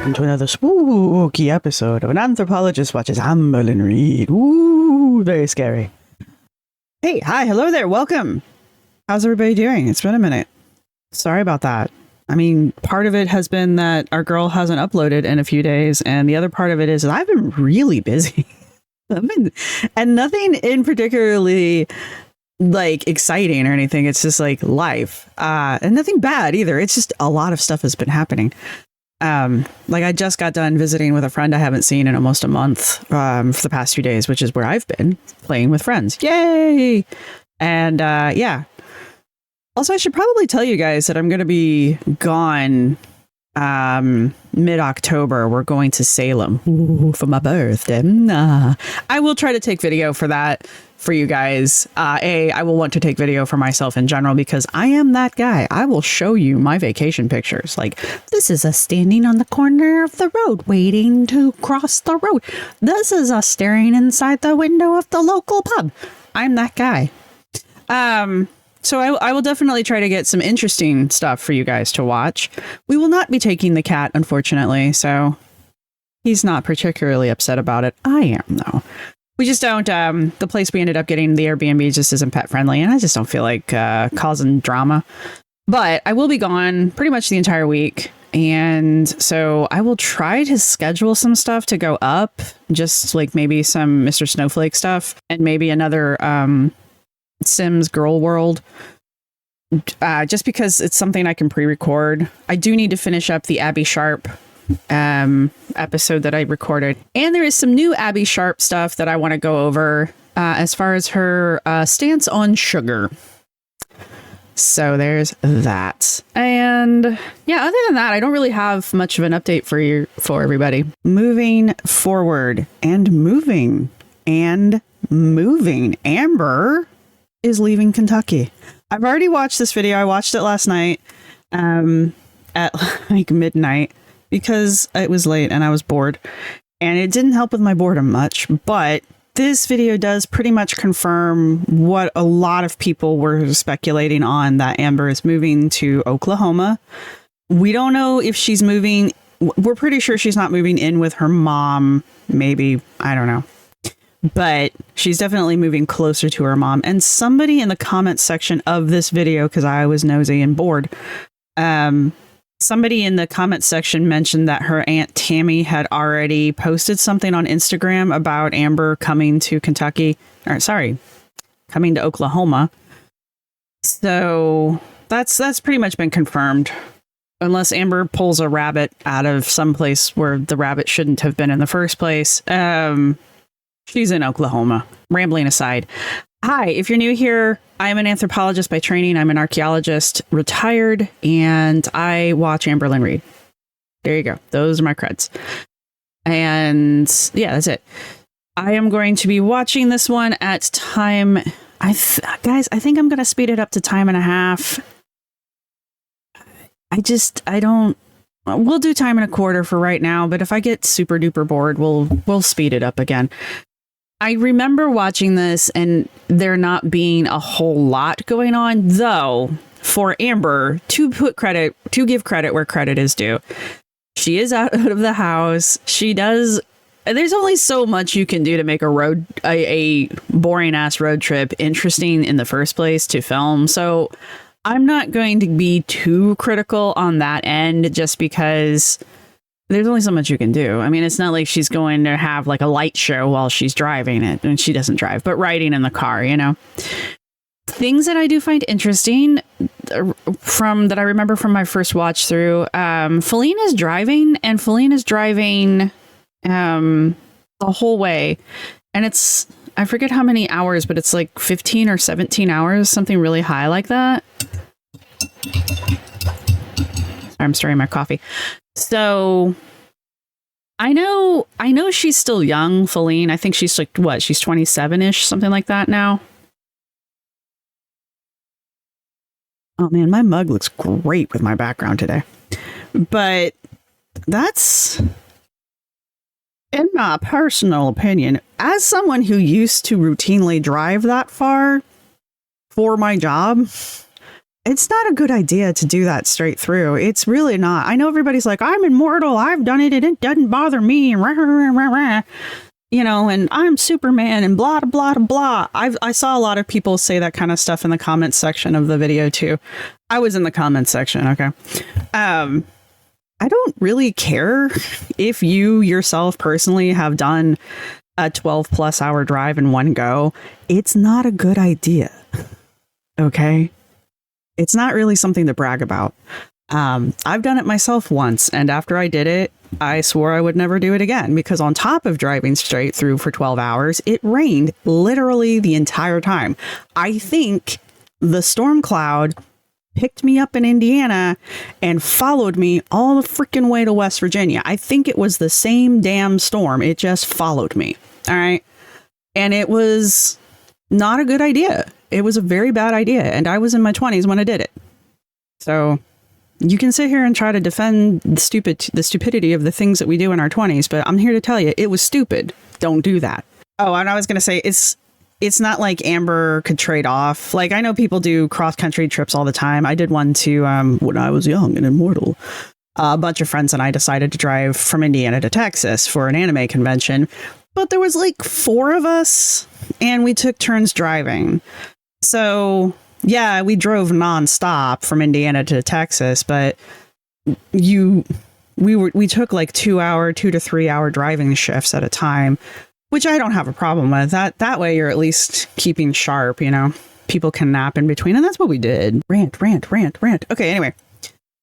welcome to another spooky episode of An Anthropologist Watches Amberlynn Reid. Ooh, very scary. Hey, hi, hello there, welcome. How's everybody doing? It's been a minute. Sorry about that. I mean, part of it has been that our girl hasn't uploaded in a few days, and the other part of it is that I've been really busy. And nothing in particularly like exciting or anything. It's just like life, and nothing bad either. It's just a lot of stuff has been happening. Like I just got done visiting with a friend I haven't seen in almost a month, for the past few days, which is where I've been playing with friends. Yay! And yeah. Also, I should probably tell you guys that I'm going to be gone mid-October. We're going to Salem for my birthday. I will try to take video for that for you guys. I will want to take video for myself in general because I am that guy. I will show you my vacation pictures. Like, this is us standing on the corner of the road waiting to cross the road. This is us staring inside the window of the local pub. I'm that guy. So I will definitely try to get some interesting stuff for you guys to watch. We will not be taking the cat, unfortunately, so he's not particularly upset about it. I am, though. We just don't, the place we ended up getting, the Airbnb, just isn't pet friendly, and I just don't feel like causing drama. But I will be gone pretty much the entire week, and so I will try to schedule some stuff to go up, just like maybe some Mr. Snowflake stuff, and maybe another Sims Girl World, just because it's something I can pre-record. I do need to finish up the Abby Sharp episode that I recorded, and there is some new Abby Sharp stuff that I want to go over as far as her stance on sugar. So there's that. And yeah, other than that, I don't really have much of an update for everybody. Moving forward and moving. Amber is leaving Kentucky. I've already watched this video. I watched it last night at like midnight because it was late and I was bored, and it didn't help with my boredom much, but this video does pretty much confirm what a lot of people were speculating on, that Amber is moving to Oklahoma. We don't know if she's moving. We're pretty sure she's not moving in with her mom. Maybe, I don't know. But she's definitely moving closer to her mom. And somebody in the comments section of this video, because I was nosy and bored, somebody in the comments section mentioned that her Aunt Tammy had already posted something on Instagram about Amber coming to coming to Oklahoma. So that's pretty much been confirmed. Unless Amber pulls a rabbit out of someplace where the rabbit shouldn't have been in the first place. She's in Oklahoma. Rambling aside. Hi, if you're new here, I'm an anthropologist by training. I'm an archaeologist, retired, and I watch Amberlynn Reid. There you go. Those are my creds. And yeah, that's it. I am going to be watching this one at time. Guys, I think I'm going to speed it up to time and a half. We'll do time and a quarter for right now, but if I get super duper bored, we'll speed it up again. I remember watching this and there not being a whole lot going on, though, for Amber, to give credit where credit is due. She is out of the house. There's only so much you can do to make a boring ass road trip interesting in the first place to film. So I'm not going to be too critical on that end, just because there's only so much you can do. I mean, it's not like she's going to have like a light show while she's driving it, and she doesn't drive, but riding in the car, you know. Things that I do find interesting that I remember from my first watch through, Feline is driving the whole way. And I forget how many hours, but it's like 15 or 17 hours, something really high like that. I'm stirring my coffee. So I know she's still young, Feline. I think she's like, what? She's 27-ish, something like that now. Oh man, my mug looks great with my background today. But that's, in my personal opinion, as someone who used to routinely drive that far for my job, it's not a good idea to do that straight through. It's really not. I know everybody's like, I'm immortal. I've done it. It doesn't bother me. And rah, rah, rah, rah. You know, and I'm Superman and blah, blah, blah. I saw a lot of people say that kind of stuff in the comments section of the video too. I was in the comments section. Okay. I don't really care if you yourself personally have done a 12+ hour drive in one go. It's not a good idea. Okay. It's not really something to brag about. I've done it myself once, and after I did it, I swore I would never do it again, because on top of driving straight through for 12 hours, it rained literally the entire time. I think the storm cloud picked me up in Indiana and followed me all the freaking way to West Virginia. I think it was the same damn storm. It just followed me. All right. And it was not a good idea. It was a very bad idea. And I was in my 20s when I did it. So you can sit here and try to defend the stupidity of the things that we do in our 20s, but I'm here to tell you, it was stupid. Don't do that. Oh, and I was going to say, it's not like Amber could trade off. Like, I know people do cross-country trips all the time. I did one to, when I was young and immortal. A bunch of friends and I decided to drive from Indiana to Texas for an anime convention. But there was like 4 of us, and we took turns driving. So yeah, we drove nonstop from Indiana to Texas, but we took like 2 to 3 hour driving shifts at a time, which I don't have a problem with. That way you're at least keeping sharp, you know. People can nap in between, and that's what we did. Rant. Okay, anyway.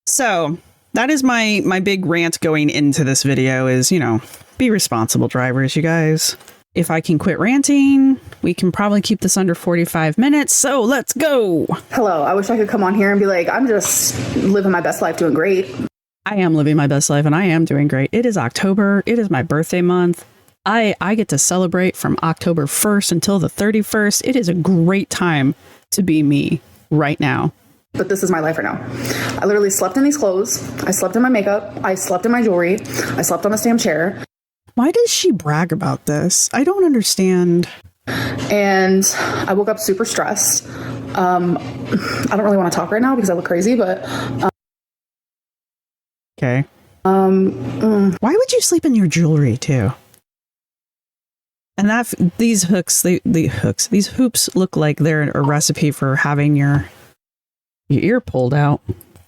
So that is my big rant going into this video is, you know, be responsible drivers, you guys. If I can quit ranting, we can probably keep this under 45 minutes. So let's go. Hello. I wish I could come on here and be like, I'm just living my best life, doing great. I am living my best life and I am doing great. It is October. It is my birthday month. I get to celebrate from October 1st until the 31st. It is a great time to be me right now. But this is my life right now. I literally slept in these clothes. I slept in my makeup. I slept in my jewelry. I slept on this damn chair. Why does she brag about this? I don't understand. And I woke up super stressed. I don't really want to talk right now because I look crazy, but... Okay. Why would you sleep in your jewelry too? And these hooks, these hoops look like they're a recipe for having your ear pulled out.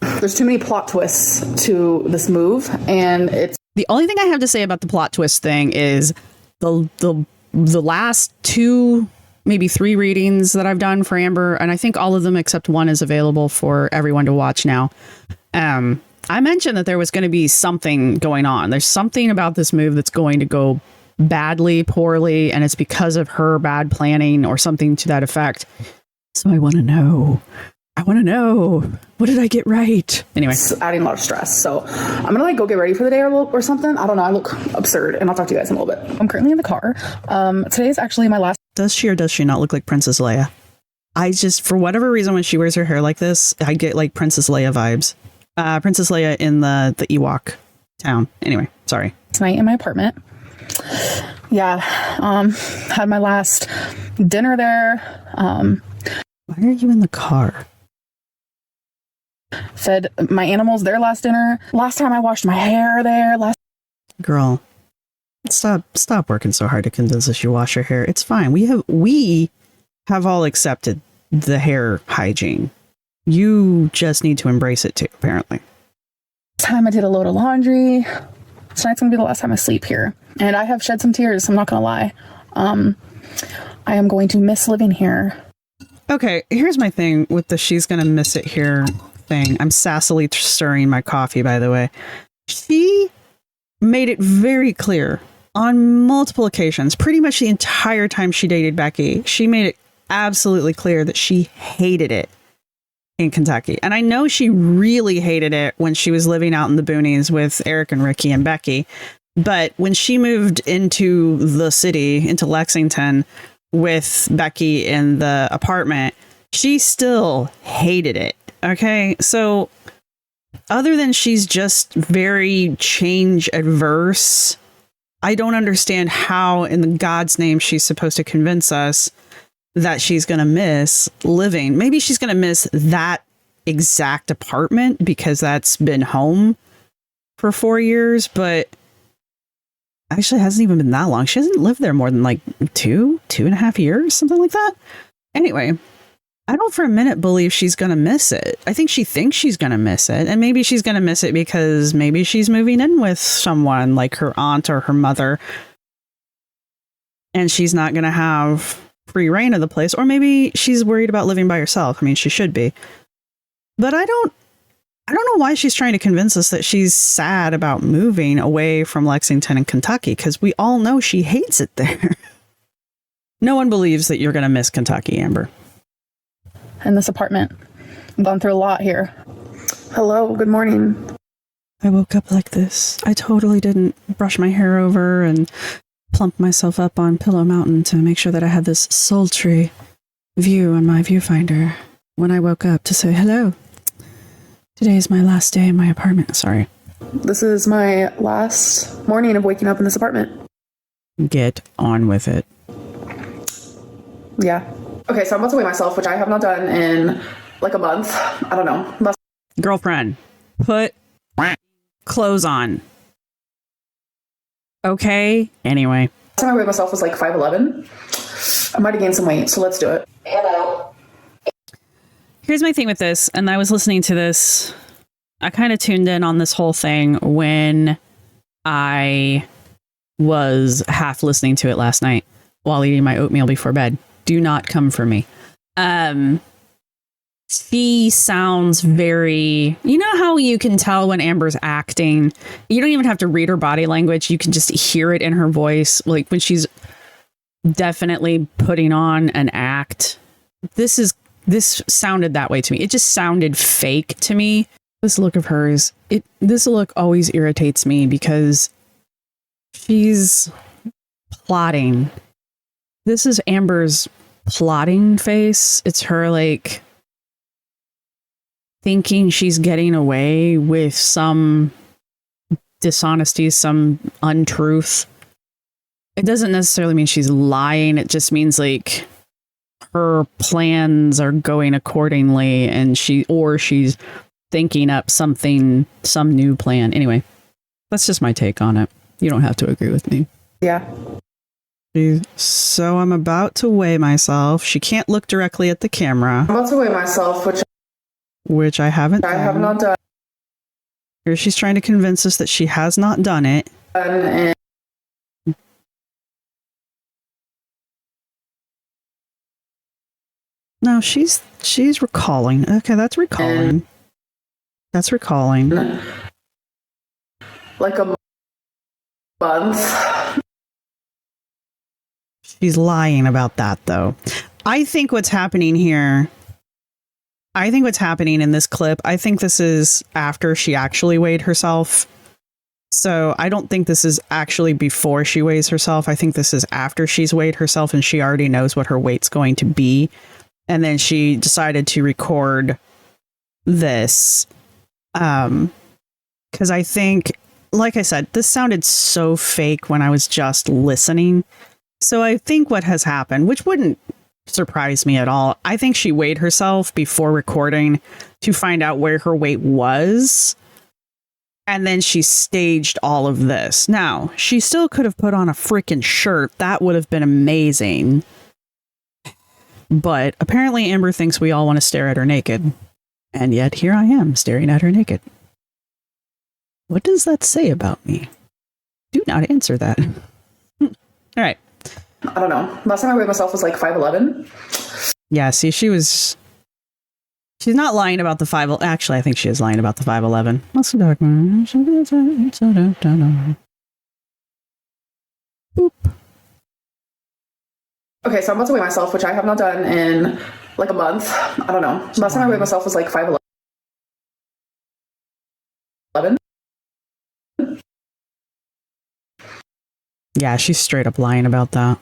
There's too many plot twists to this move, and it's... The only thing I have to say about the plot twist thing is the last 2, maybe 3 readings that I've done for Amber, and I think all of them except one is available for everyone to watch now. I mentioned that there was going to be something going on. There's something about this move that's going to go badly, poorly, and it's because of her bad planning or something to that effect. So I want to know. What did I get right? Anyway. It's adding a lot of stress. So I'm going to like go get ready for the day or something. I don't know. I look absurd, and I'll talk to you guys in a little bit. I'm currently in the car. Today is actually my last... Does she or does she not look like Princess Leia? I just, for whatever reason, when she wears her hair like this, I get like Princess Leia vibes. Princess Leia in the Ewok town. Anyway, sorry. Tonight in my apartment. Yeah. Had my last dinner there. Why are you in the car? Fed my animals their last dinner. Last time I washed my hair there. Girl, stop working so hard to convince us you wash your hair. It's fine. We have all accepted the hair hygiene. You just need to embrace it too, apparently. Time I did a load of laundry. Tonight's gonna be the last time I sleep here, and I have shed some tears. I'm not gonna lie. I am going to miss living here. Okay, here's my thing with the she's gonna miss it here thing. I'm sassily stirring my coffee, by the way. She made it very clear on multiple occasions, pretty much the entire time she dated Becky. She made it absolutely clear that she hated it in Kentucky. And I know she really hated it when she was living out in the boonies with Eric and Ricky and Becky. But when she moved into the city, into Lexington with Becky in the apartment, she still hated it. Okay, so other than she's just very change adverse, I don't understand how in God's name she's supposed to convince us that she's going to miss living. Maybe she's going to miss that exact apartment because that's been home for 4 years, but actually it hasn't even been that long. She hasn't lived there more than like 2.5 years, something like that. Anyway, I don't for a minute believe she's going to miss it. I think she thinks she's going to miss it. And maybe she's going to miss it because maybe she's moving in with someone like her aunt or her mother. And she's not going to have free reign of the place. Or maybe she's worried about living by herself. I mean, she should be. But I don't know why she's trying to convince us that she's sad about moving away from Lexington and Kentucky, because we all know she hates it there. No one believes that you're going to miss Kentucky, Amber. In this apartment. I've gone through a lot here. Hello, good morning. I woke up like this. I totally didn't brush my hair over and plump myself up on Pillow Mountain to make sure that I had this sultry view on my viewfinder when I woke up to say hello. Today is my last day in my apartment. Sorry. This is my last morning of waking up in this apartment. Get on with it. Yeah. Okay, so I'm about to weigh myself, which I have not done in like a month. I don't know. Girlfriend, put clothes on. Okay? Anyway. Last time I weighed myself was like 5'11". I might have gained some weight, so let's do it. Hello. Here's my thing with this, and I was listening to this. I kind of tuned in on this whole thing when I was half listening to it last night while eating my oatmeal before bed. Do not come for me. She sounds very, you know how you can tell when Amber's acting? You don't even have to read her body language. You can just hear it in her voice. Like when she's definitely putting on an act. This sounded that way to me. It just sounded fake to me. This look of hers, this look always irritates me because she's plotting. This is Amber's plotting face. It's her like thinking she's getting away with some dishonesty, some untruth. It doesn't necessarily mean she's lying. It just means like her plans are going accordingly and she's thinking up something, some new plan. Anyway, that's just my take on it. You don't have to agree with me. Yeah. So I'm about to weigh myself. She can't look directly at the camera. I'm about to weigh myself, which I haven't done. I have not done. Here she's trying to convince us that she has not done it. And no, she's recalling. Okay, that's recalling. That's recalling. Like a month. She's lying about that, though. I think what's happening here, I think what's happening in this clip, I think this is after she actually weighed herself. So I don't think this is actually before she weighs herself. I think this is after she's weighed herself and she already knows what her weight's going to be. And then she decided to record this. Because I think, like I said, this sounded so fake when I was just listening. So I think what has happened, which wouldn't surprise me at all, I think she weighed herself before recording to find out where her weight was. And then she staged all of this. Now, she still could have put on a freaking shirt. That would have been amazing. But apparently Amber thinks we all want to stare at her naked. And yet here I am staring at her naked. What does that say about me? Do not answer that. All right. I don't know. Last time I weighed myself was like 5'11". Yeah, see, she's not lying about the 5. Actually, I think she is lying about the 5'11". Let's go back. Boop. Okay, so I'm about to weigh myself, which I have not done in like a month. I don't know. Last time I weighed myself was like 5'11". Yeah, she's straight up lying about that.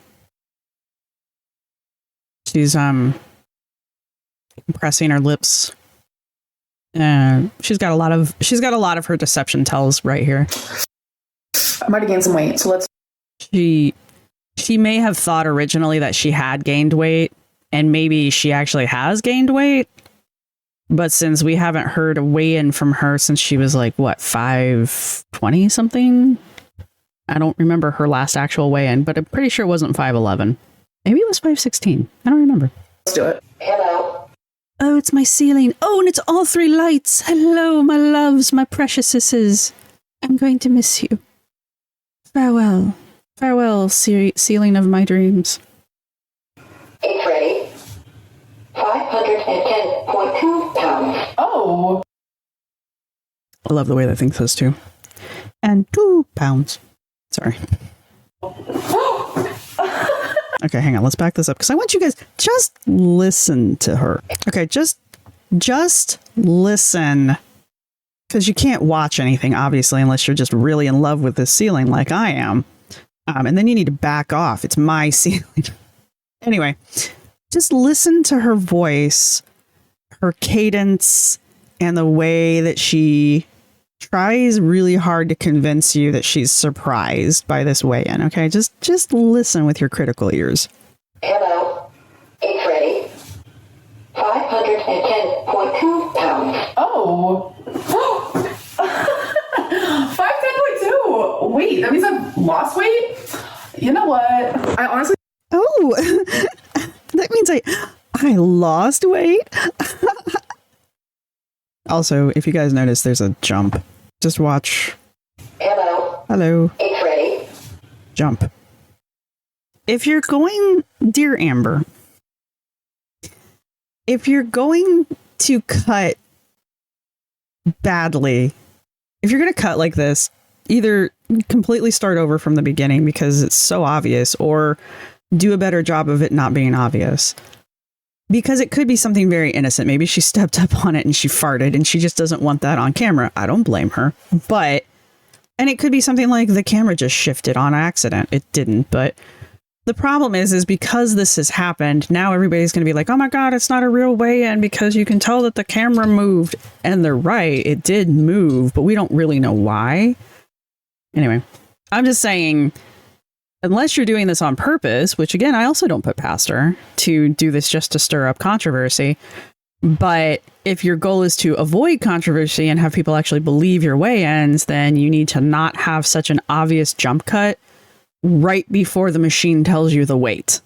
She's compressing her lips. She's got a lot of her deception tells right here. I might have gained some weight, so let's. She may have thought originally that she had gained weight, and maybe she actually has gained weight. But since we haven't heard a weigh-in from her since she was like, what, 5'20" something? I don't remember her last actual weigh-in, but I'm pretty sure it wasn't 5'11". Maybe it was 5'16". I don't remember. Let's do it. Hello. Oh, it's my ceiling. Oh, and it's all 3 lights. Hello, my loves, my preciousesses. I'm going to miss you. Farewell. Farewell, ceiling of my dreams. It's ready. 510.2 pounds. Oh. I love the way that thing says too. And 2 pounds. Sorry. Okay, hang on. Let's back this up because I want you guys just listen to her. Okay, just listen. Because you can't watch anything, obviously, unless you're just really in love with this ceiling like I am. And then you need to back off. It's my ceiling. Anyway, just listen to her voice, her cadence, and the way that she tries really hard to convince you that she's surprised by this weigh-in. Okay, just listen with your critical ears. Hello. It's ready. 510.2 pounds. Oh. 510.2. Wait, that means I've lost weight? You know what? I honestly... Oh, that means I lost weight. Also, if you guys notice, there's a jump. Just watch. Hello. Hello. It's ready. Jump. If you're going, dear Amber, if you're going to cut badly, if you're going to cut like this, either completely start over from the beginning because it's so obvious, or do a better job of it not being obvious. Because it could be something very innocent. Maybe she stepped up on it and she farted and she just doesn't want that on camera. I don't blame her. But, and it could be something like the camera just shifted on accident. It didn't, but the problem is because this has happened, now everybody's going to be like, oh my God, it's not a real weigh-in because you can tell that the camera moved. And they're right, it did move, but we don't really know why. Anyway, I'm just saying, unless you're doing this on purpose, which again, I also don't put past her to do this just to stir up controversy. But if your goal is to avoid controversy and have people actually believe your weigh-ins, then you need to not have such an obvious jump cut right before the machine tells you the weight.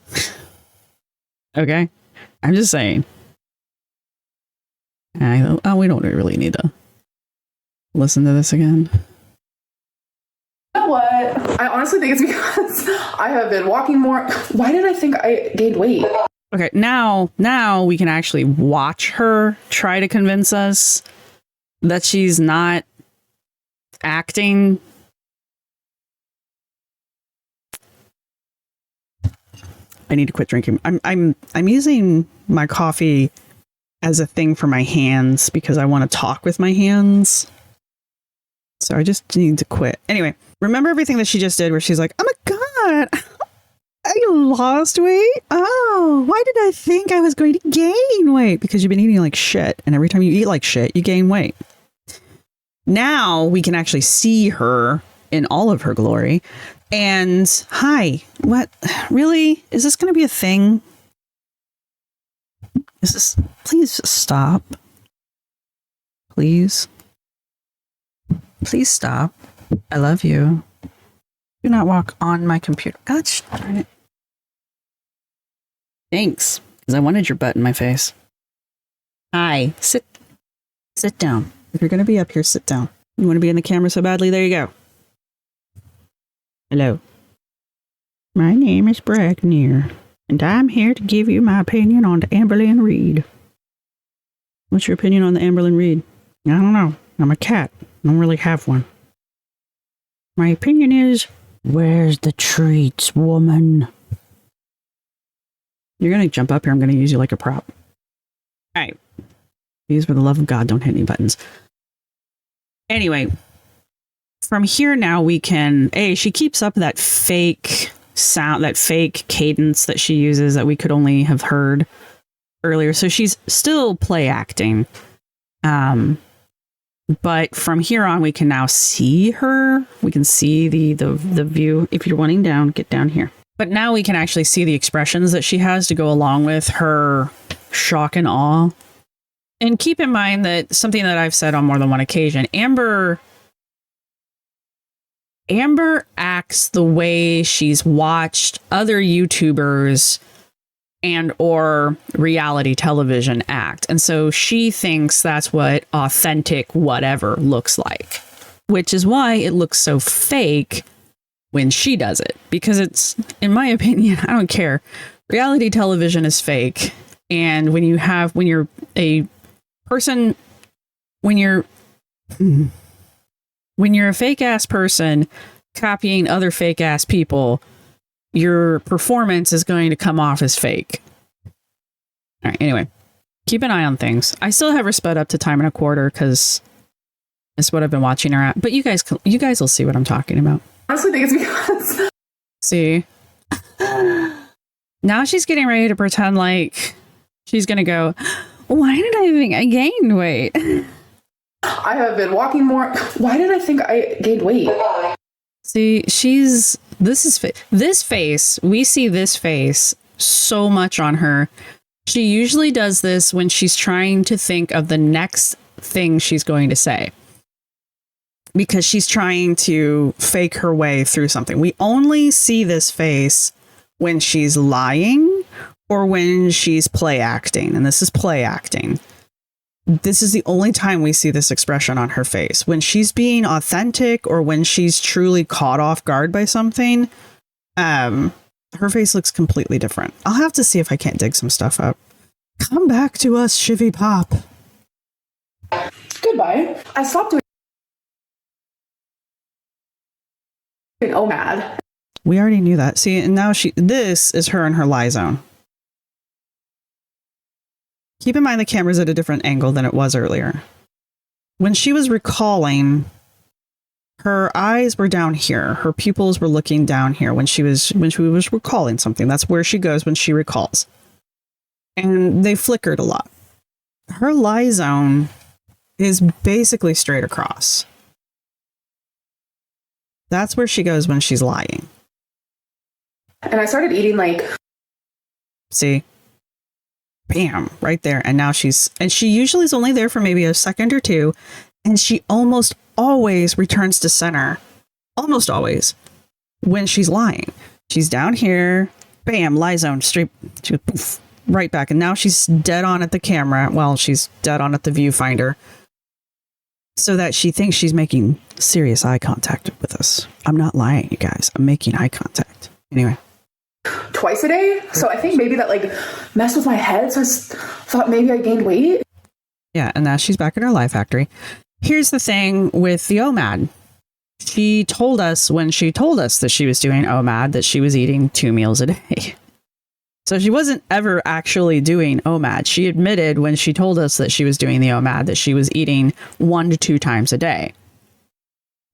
Okay? I'm just saying. We don't really need to listen to this again. You know what? I honestly think it's because I have been walking more. Why did I think I gained weight? Okay, now we can actually watch her try to convince us that she's not acting. I need to quit drinking. I'm using my coffee as a thing for my hands because I want to talk with my hands. So I just need to quit. Anyway, remember everything that she just did where she's like, oh my God, I lost weight? Oh, why did I think I was going to gain weight? Because you've been eating like shit. And every time you eat like shit, you gain weight. Now we can actually see her in all of her glory. And hi, what? Really? Is this going to be a thing? Is this? Please stop. Please. Please stop. I love you. Do not walk on my computer. Gosh darn it. Thanks, because I wanted your butt in my face. Hi. Sit down. If you're going to be up here, sit down. You want to be in the camera so badly? There you go. Hello. My name is Brackneer, and I'm here to give you my opinion on the Amberlynn Reid. What's your opinion on the Amberlynn Reid? I don't know. I'm a cat. I don't really have one. My opinion is, where's the treats, woman? You're going to jump up here. I'm going to use you like a prop. All right. Please, for the love of God, don't hit any buttons. Anyway, from here now we can... she keeps up that fake sound, that fake cadence that she uses that we could only have heard earlier. So she's still play acting. But from here on, we can now see her. We can see the view. If you're wanting down, get down here. But now we can actually see the expressions that she has to go along with her shock and awe. And keep in mind that something that I've said on more than one occasion, Amber acts the way she's watched other YouTubers and or reality television act. And so she thinks that's what authentic whatever looks like, which is why it looks so fake when she does it. Because it's, in my opinion, I don't care. Reality television is fake. And when you're a person, when you're a fake ass person copying other fake ass people, your performance is going to come off as fake. All right. Anyway, keep an eye on things. I still have her sped up to 1:25 because it's what I've been watching her at. But you guys will see what I'm talking about. I honestly think it's because. See, now she's getting ready to pretend like she's gonna go, why did I think I gained weight? I have been walking more. Why did I think I gained weight? See, this face, we see this face so much on her. She usually does this when she's trying to think of the next thing she's going to say, because she's trying to fake her way through something. We only see this face when she's lying or when she's play acting. And this is play acting. This is the only time we see this expression on her face. When she's being authentic or when she's truly caught off guard by something, her face looks completely different. I'll have to see if I can't dig some stuff up. Come back to us, Shivvy Pop. Goodbye. I stopped doing OMAD. We already knew that. See, and now this is her in her lie zone. Keep in mind the camera's at a different angle than it was earlier. When she was recalling, her eyes were down here. Her pupils were looking down here when she was recalling something. That's where she goes when she recalls. And they flickered a lot. Her lie zone is basically straight across. That's where she goes when she's lying. And I started eating like... See? Bam, right there. And now she usually is only there for maybe a second or two. And she almost always returns to center. Almost always. When she's lying. She's down here. Bam, lie zone, straight, poof, right back. And now she's dead on at the camera. Well, she's dead on at the viewfinder. So that she thinks she's making serious eye contact with us. I'm not lying, you guys. I'm making eye contact. Anyway. Twice a day. So I think maybe that like messed with my head. So I thought maybe I gained weight. Yeah, and now she's back in her lie factory. Here's the thing with the OMAD. She told us when she told us that she was doing OMAD that she was eating 2 meals a day. So she wasn't ever actually doing OMAD. She admitted when she told us that she was doing the OMAD that she was eating 1 to 2 times a day.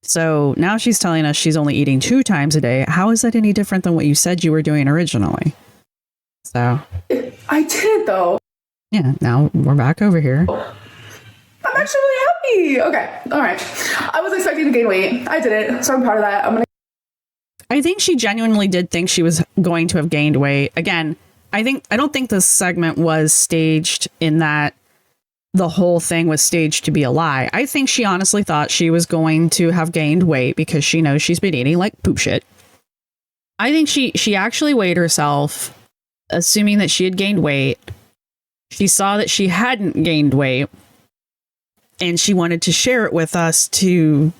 So now she's telling us she's only eating 2 times a day. How is that any different than what you said you were doing originally? So I did though. Yeah, now we're back over here. I'm actually really happy. Okay. All right. I was expecting to gain weight. I did it. So I'm proud of that. I think she genuinely did think she was going to have gained weight. Again, I don't think this segment was staged in that the whole thing was staged to be a lie. I think she honestly thought she was going to have gained weight because she knows she's been eating like poop shit. I think she actually weighed herself, assuming that she had gained weight. She saw that she hadn't gained weight, and she wanted to share it with us to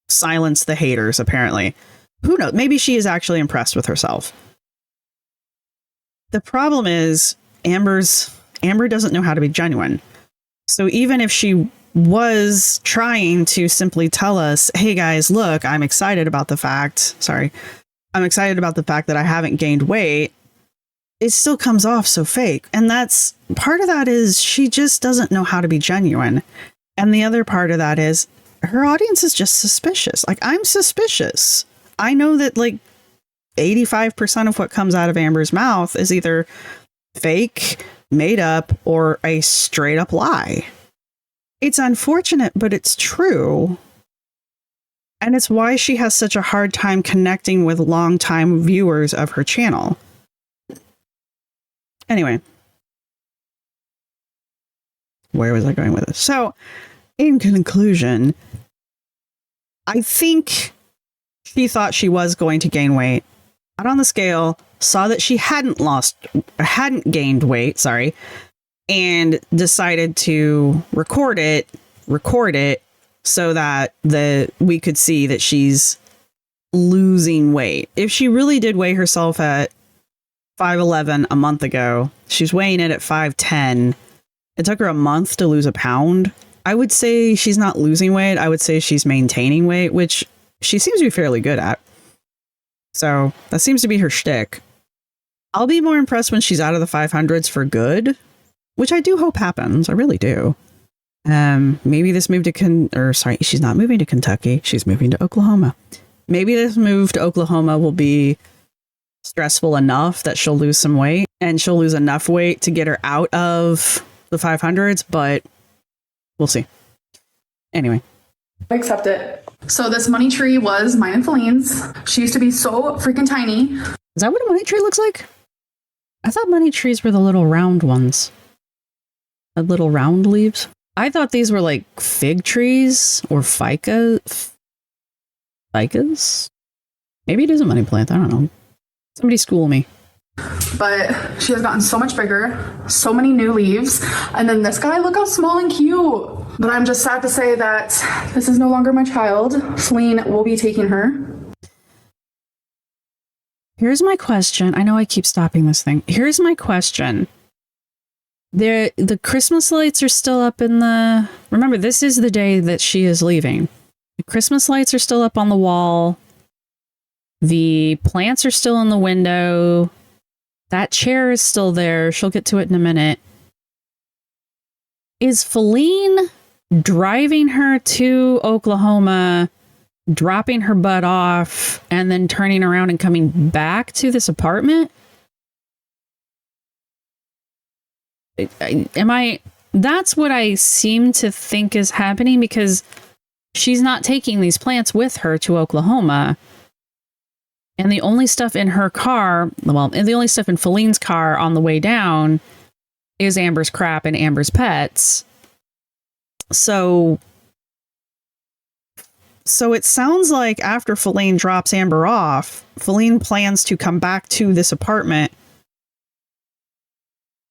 silence the haters, apparently. Who knows? Maybe she is actually impressed with herself. The problem is Amber doesn't know how to be genuine. So even if she was trying to simply tell us, hey guys, look, I'm excited about the fact that I haven't gained weight, it still comes off so fake. And that's part of that is she just doesn't know how to be genuine. And the other part of that is her audience is just suspicious. Like, I'm suspicious. I know that like 85% of what comes out of Amber's mouth is either fake, made up, or a straight up lie. It's unfortunate, but it's true. And it's why she has such a hard time connecting with longtime viewers of her channel. Anyway. where was I going with this? So, in conclusion, I think she thought she was going to gain weight. Got on the scale, saw that she hadn't gained weight, and decided to record it so that we could see that she's losing weight. If she really did weigh herself at 5'11" a month ago, she's weighing it at 5'10". It took her a month to lose a pound. I would say she's not losing weight. I would say she's maintaining weight, which she seems to be fairly good at. So that seems to be her shtick. I'll be more impressed when she's out of the 500s for good, which I do hope happens. I really do. Maybe this move to she's not moving to Kentucky. She's moving to Oklahoma. Maybe this move to Oklahoma will be stressful enough that she'll lose some weight, and she'll lose enough weight to get her out of the 500s, but we'll see. Anyway. I accept it. So this money tree was mine and Feline's. She used to be so freaking tiny. Is that what a money tree looks like? I thought money trees were the little round ones. The little round leaves. I thought these were like fig trees or ficus. Maybe it is a money plant. I don't know. Somebody school me. But she has gotten so much bigger, so many new leaves. And then this guy, look how small and cute. But I'm just sad to say that this is no longer my child. Feline will be taking her. Here's my question. I know I keep stopping this thing. Here's my question. The Christmas lights are still up in the... Remember, this is the day that she is leaving. The Christmas lights are still up on the wall. The plants are still in the window. That chair is still there. She'll get to it in a minute. Is Feline driving her to Oklahoma, dropping her butt off, and then turning around and coming back to this apartment? That's what I seem to think is happening, because she's not taking these plants with her to Oklahoma. And the only stuff in her car, and the only stuff in Feline's car on the way down is Amber's crap and Amber's pets. So it sounds like after Feline drops Amber off, Feline plans to come back to this apartment.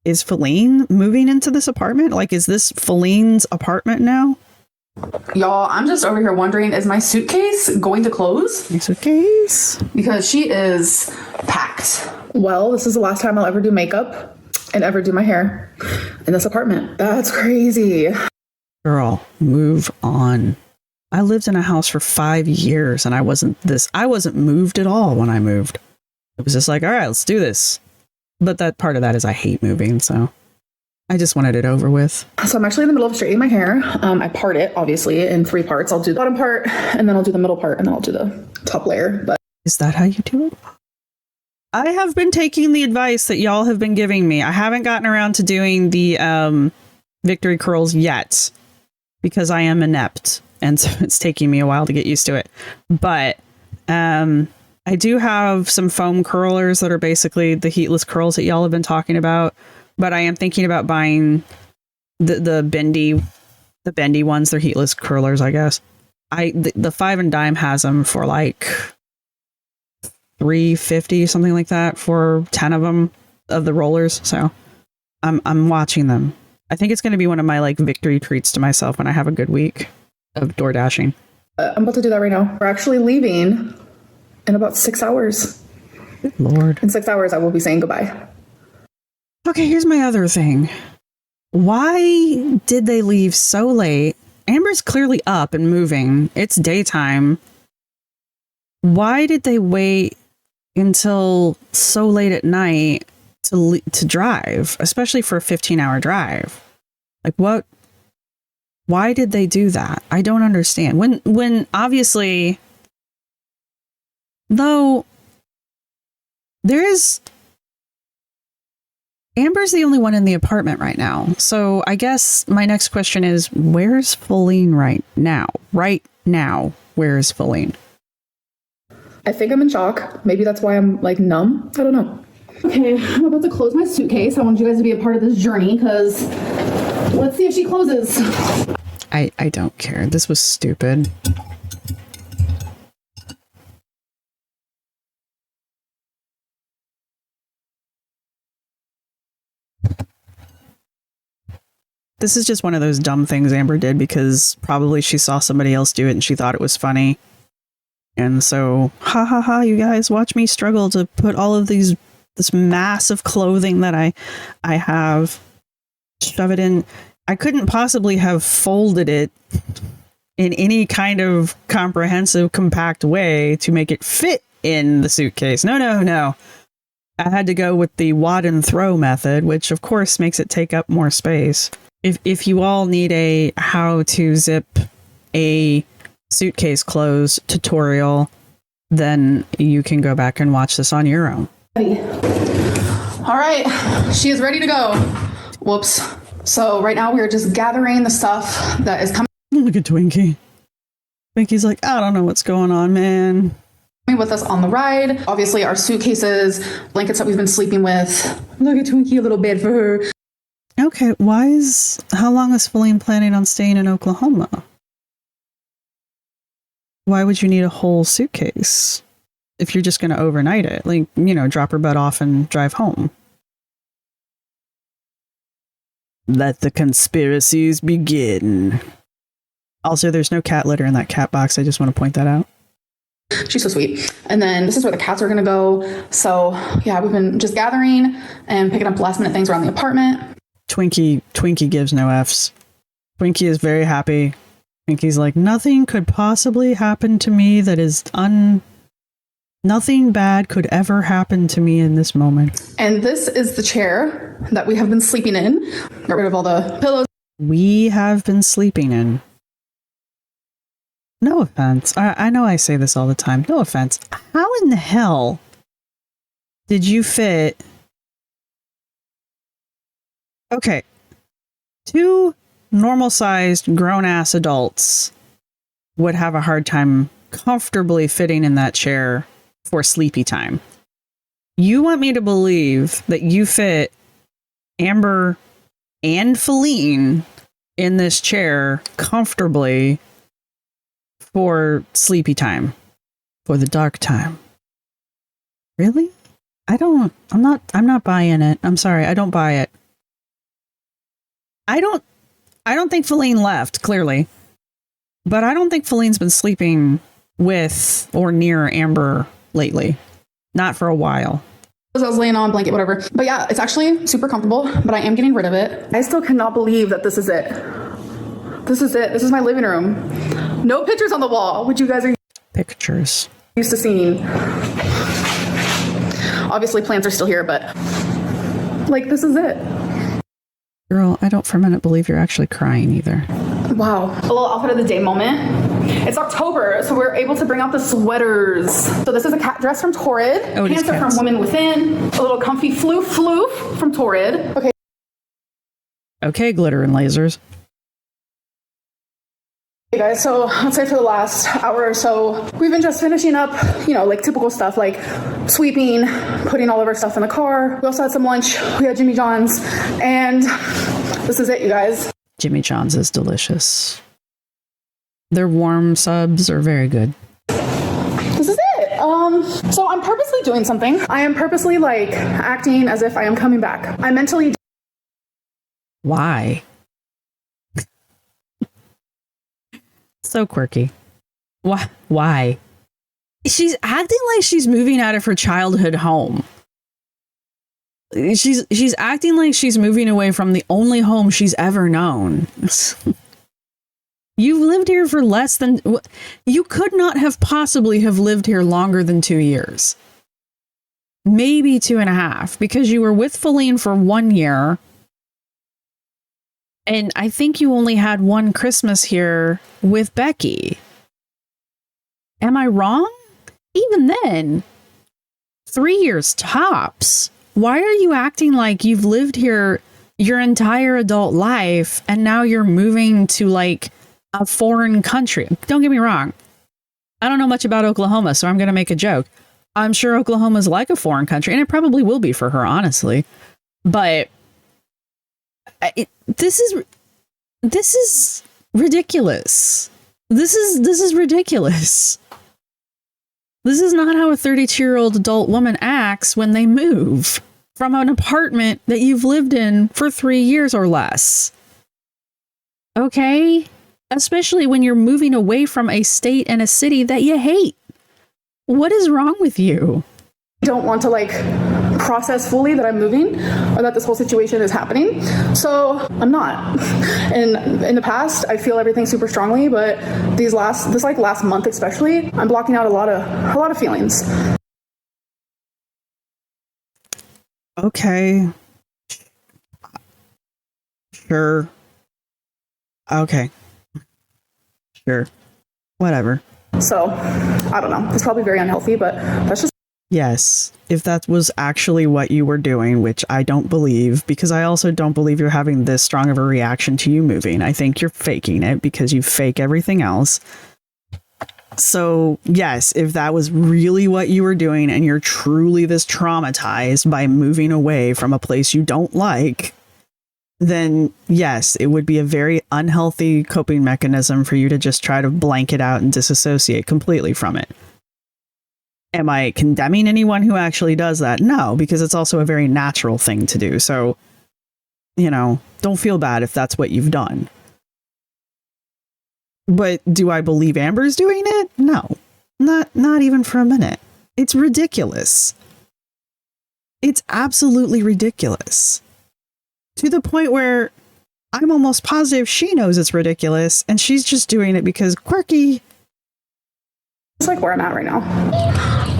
Is Feline moving into this apartment? Like, is this Feline's apartment now? Y'all, I'm just over here wondering, is my suitcase going to close? My suitcase? Because she is packed. Well, this is the last time I'll ever do makeup and ever do my hair in this apartment. That's crazy. Girl, move on. I lived in a house for 5 years and I wasn't moved at all when I moved. It was just like, all right, let's do this. But that part of that is I hate moving, so I just wanted it over with. So I'm actually in the middle of straightening my hair. I part it, obviously, in 3 parts. I'll do the bottom part, and then I'll do the middle part, and then I'll do the top layer. But is that how you do it? I have been taking the advice that y'all have been giving me. I haven't gotten around to doing the victory curls yet because I am inept, and so it's taking me a while to get used to it. But I do have some foam curlers that are basically the heatless curls that y'all have been talking about. But I am thinking about buying the bendy ones. They're heatless curlers, I guess. The 5 and Dime has them for like $3.50, something like that, for 10 of them of the rollers. So I'm watching them. I think it's going to be one of my like victory treats to myself when I have a good week of door dashing. I'm about to do that right now. We're actually leaving in about 6 hours. Good Lord. In 6 hours, I will be saying goodbye. Okay, here's my other thing. Why did they leave so late? Amber's clearly up and moving. It's daytime. Why did they wait until so late at night to drive, especially for a 15-hour drive? Like, what? Why did they do that? I don't understand. When obviously, though, Amber's the only one in the apartment right now. So I guess my next question is, where's Feline right now? Right now, where is Feline? I think I'm in shock. Maybe that's why I'm like numb. I don't know. Okay, I'm about to close my suitcase. I want you guys to be a part of this journey because Let's see if she closes. I don't care. This was stupid. This is just one of those dumb things Amber did because probably she saw somebody else do it and she thought it was funny. And so, ha ha ha, you guys watch me struggle to put all of this mass of clothing that I have, shove it in. I couldn't possibly have folded it in any kind of comprehensive, compact way to make it fit in the suitcase. No. I had to go with the wad and throw method, which of course makes it take up more space. If you all need a how to zip a suitcase close tutorial, then you can go back and watch this on your own. All right, she is ready to go. Whoops. So right now we're just gathering the stuff that is coming. Look at Twinkie. Twinky's like, I don't know what's going on, man. With us on the ride. Obviously our suitcases, blankets that we've been sleeping with. Look at Twinkie, a little bed for her. Okay, how long is Feline planning on staying in Oklahoma? Why would you need a whole suitcase if you're just going to overnight it? Like, drop her butt off and drive home. Let the conspiracies begin. Also, there's no cat litter in that cat box. I just want to point that out. She's so sweet. And then this is where the cats are going to go. So yeah, we've been just gathering and picking up last minute things around the apartment. Twinkie gives no Fs. Twinkie is very happy. Twinkie's like, nothing could possibly happen to me that is nothing bad could ever happen to me in this moment. And this is the chair that we have been sleeping in. Got rid of all the pillows. We have been sleeping in. No offense. I know I say this all the time. No offense. How in the hell did you fit... Okay. 2 normal-sized, grown-ass adults would have a hard time comfortably fitting in that chair for sleepy time. You want me to believe that you fit Amber and Feline in this chair comfortably for sleepy time, for the dark time. Really? I'm not buying it. I'm sorry. I don't buy it. I don't think Feline left, clearly. But I don't think Feline's been sleeping with or near Amber lately. Not for a while. I was laying on a blanket, whatever. But yeah, it's actually super comfortable, but I am getting rid of it. I still cannot believe that this is it. This is it. This is my living room. No pictures on the wall, which you guys are pictures used to seeing. Obviously plants are still here, but like, this is it. Girl, I don't for a minute believe you're actually crying either. Wow. A little outfit of the day moment. It's October, so we're able to bring out the sweaters. So this is a cat dress from Torrid. Oh, pants are from Women Within. A little comfy floof from Torrid. Okay, glitter and lasers. Hey guys, so let's say for the last hour or so, we've been just finishing up, like typical stuff like sweeping, putting all of our stuff in the car. We also had some lunch. We had Jimmy John's, and this is it, you guys. Jimmy John's is delicious. Their warm subs are very good. This is it. So I'm purposely doing something. I am purposely acting as if I am coming back. I mentally. Why? So quirky. Why? She's acting like she's moving out of her childhood home. She's acting like she's moving away from the only home she's ever known. You've lived here for less than... You could not have possibly have lived here longer than 2 years. Maybe 2.5, because you were with Feline for 1 year. And I think you only had one Christmas here with Becky. Am I wrong? Even then, 3 years tops. Why are you acting like you've lived here your entire adult life and now you're moving to a foreign country? Don't get me wrong. I don't know much about Oklahoma, so I'm going to make a joke. I'm sure Oklahoma's like a foreign country, and it probably will be for her, honestly. But this is This is ridiculous. This is ridiculous. This is not how a 32-year-old adult woman acts when they move from an apartment that you've lived in for 3 years or less. Okay? Especially when you're moving away from a state and a city that you hate. What is wrong with you? I don't want to like process fully that I'm moving or that this whole situation is happening. So I'm not. And in the past, I feel everything super strongly, but this last month especially, I'm blocking out a lot of feelings. Okay. Sure. Okay. Sure. Whatever. So I don't know. It's probably very unhealthy, but that's just. Yes, if that was actually what you were doing, which I don't believe, because I also don't believe you're having this strong of a reaction to you moving. I think you're faking it because you fake everything else. So yes, if that was really what you were doing and you're truly this traumatized by moving away from a place you don't like, then yes, it would be a very unhealthy coping mechanism for you to just try to blank it out and disassociate completely from it. Am I condemning anyone who actually does that? No, because it's also a very natural thing to do. So, you know, don't feel bad if that's what you've done. But do I believe Amber's doing it? No, not even for a minute. It's ridiculous. It's absolutely ridiculous. To the point where I'm almost positive she knows it's ridiculous and she's just doing it because quirky. It's like where I'm at right now.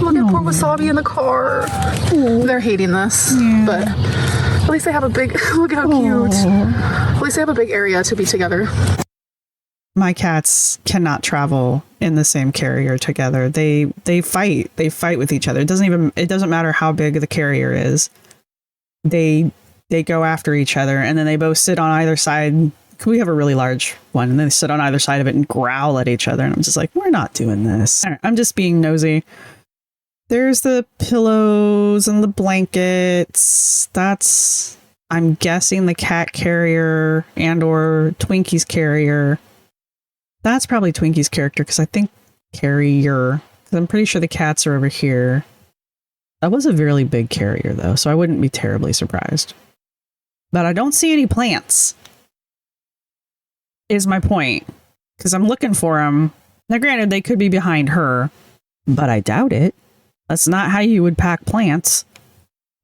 Look at poor Wasabi in the car. They're hating this, but at least they have a big, look at how cute. At least they have a big area to be together. My cats cannot travel in the same carrier together. They fight. They fight with each other. It doesn't matter how big the carrier is. They go after each other and then they both sit on either side. We have a really large one and then they sit on either side of it and growl at each other. And I'm just like, we're not doing this. I'm just being nosy. There's the pillows and the blankets. That's, I'm guessing, the cat carrier and or Twinkie's carrier. That's probably Twinkie's character because I think carrier. Because I'm pretty sure the cats are over here. That was a really big carrier though, so I wouldn't be terribly surprised. But I don't see any plants. Is my point. Because I'm looking for them. Now granted, they could be behind her, but I doubt it. That's not how you would pack plants.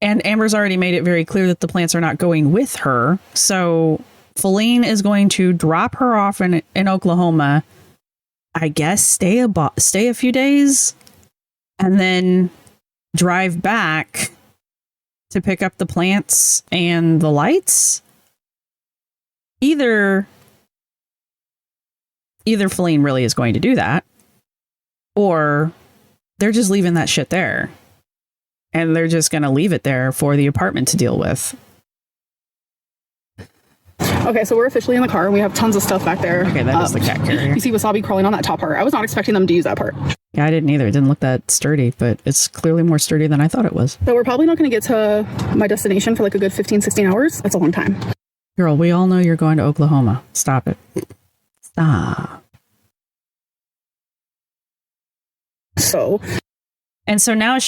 And Amber's already made it very clear that the plants are not going with her. So Feline is going to drop her off in Oklahoma. I guess stay a few days and then drive back to pick up the plants and the lights. Either Feline really is going to do that, or they're just leaving that shit there. And they're just going to leave it there for the apartment to deal with. Okay, so we're officially in the car. We have tons of stuff back there. Okay, that is the cat carrier. You see Wasabi crawling on that top part. I was not expecting them to use that part. Yeah, I didn't either. It didn't look that sturdy, but it's clearly more sturdy than I thought it was. So we're probably not going to get to my destination for like a good 15, 16 hours. That's a long time. Girl, we all know you're going to Oklahoma. Stop it. Stop. And so now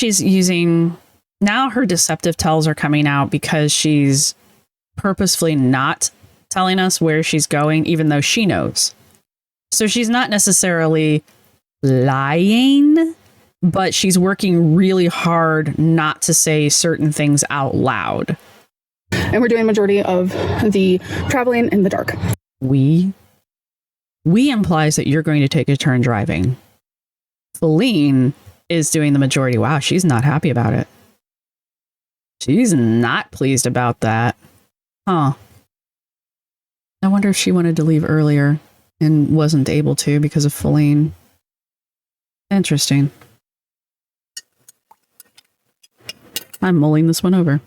now her deceptive tells are coming out because she's purposefully not telling us where she's going, even though she knows. So she's not necessarily lying, but she's working really hard not to say certain things out loud. And we're doing majority of the traveling in the dark. We implies that you're going to take a turn driving. Feline is doing the majority. Wow, she's not happy about it. She's not pleased about that. Huh. I wonder if she wanted to leave earlier and wasn't able to because of Feline. Interesting. I'm mulling this one over.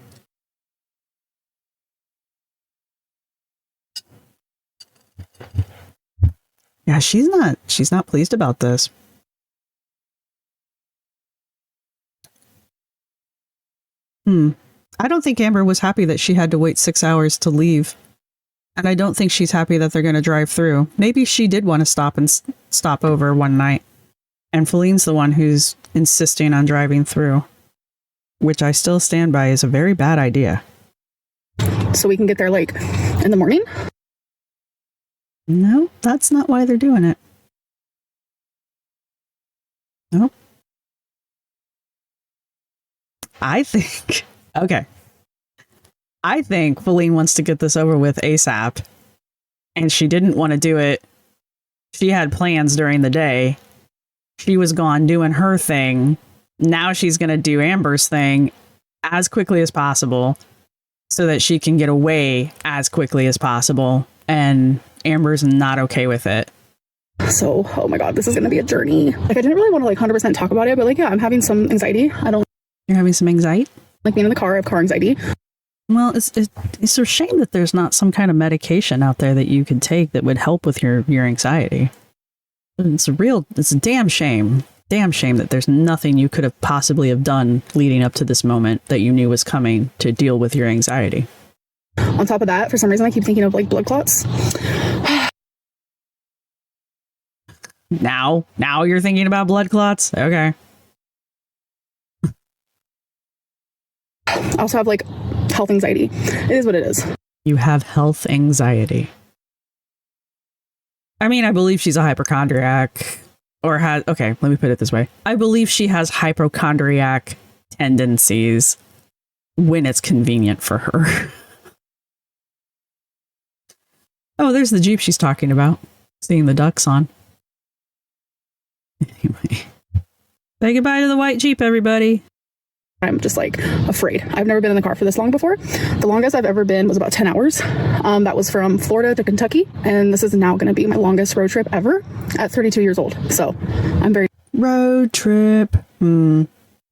Yeah, she's not pleased about this. I don't think Amber was happy that she had to wait 6 hours to leave And I don't think she's happy that they're going to drive through. Maybe she did want to stop and stop over one night. And Feline's the one who's insisting on driving through, which I still stand by is a very bad idea. So we can get there like in the morning? No, that's not why they're doing it. Nope. I think Feline wants to get this over with ASAP, and she didn't want to do it. She had plans during the day. She was gone doing her thing. Now she's going to do Amber's thing as quickly as possible so that she can get away as quickly as possible. And Amber's not okay with it. So, oh my God, this is going to be a journey. Like, I didn't really want to like 100% talk about it, but like, yeah, I'm having some anxiety. You're having some anxiety? Like being in the car, I have car anxiety. Well, it's a shame that there's not some kind of medication out there that you could take that would help with your anxiety. It's a damn shame. Damn shame that there's nothing you could have possibly have done leading up to this moment that you knew was coming to deal with your anxiety. On top of that, for some reason, I keep thinking of like blood clots. Now you're thinking about blood clots? Okay. I also have like health anxiety. It is what it is. You have health anxiety. I mean, I believe she's a hypochondriac okay, let me put it this way. I believe she has hypochondriac tendencies when it's convenient for her. Oh, there's the Jeep she's talking about. Seeing the ducks on. Anyway. Say goodbye to the white Jeep, everybody. I'm just like afraid. I've never been in the car for this long before. The longest I've ever been was about 10 hours. That was from Florida to Kentucky. And this is now going to be my longest road trip ever at 32 years old. So I'm very... Road trip. I've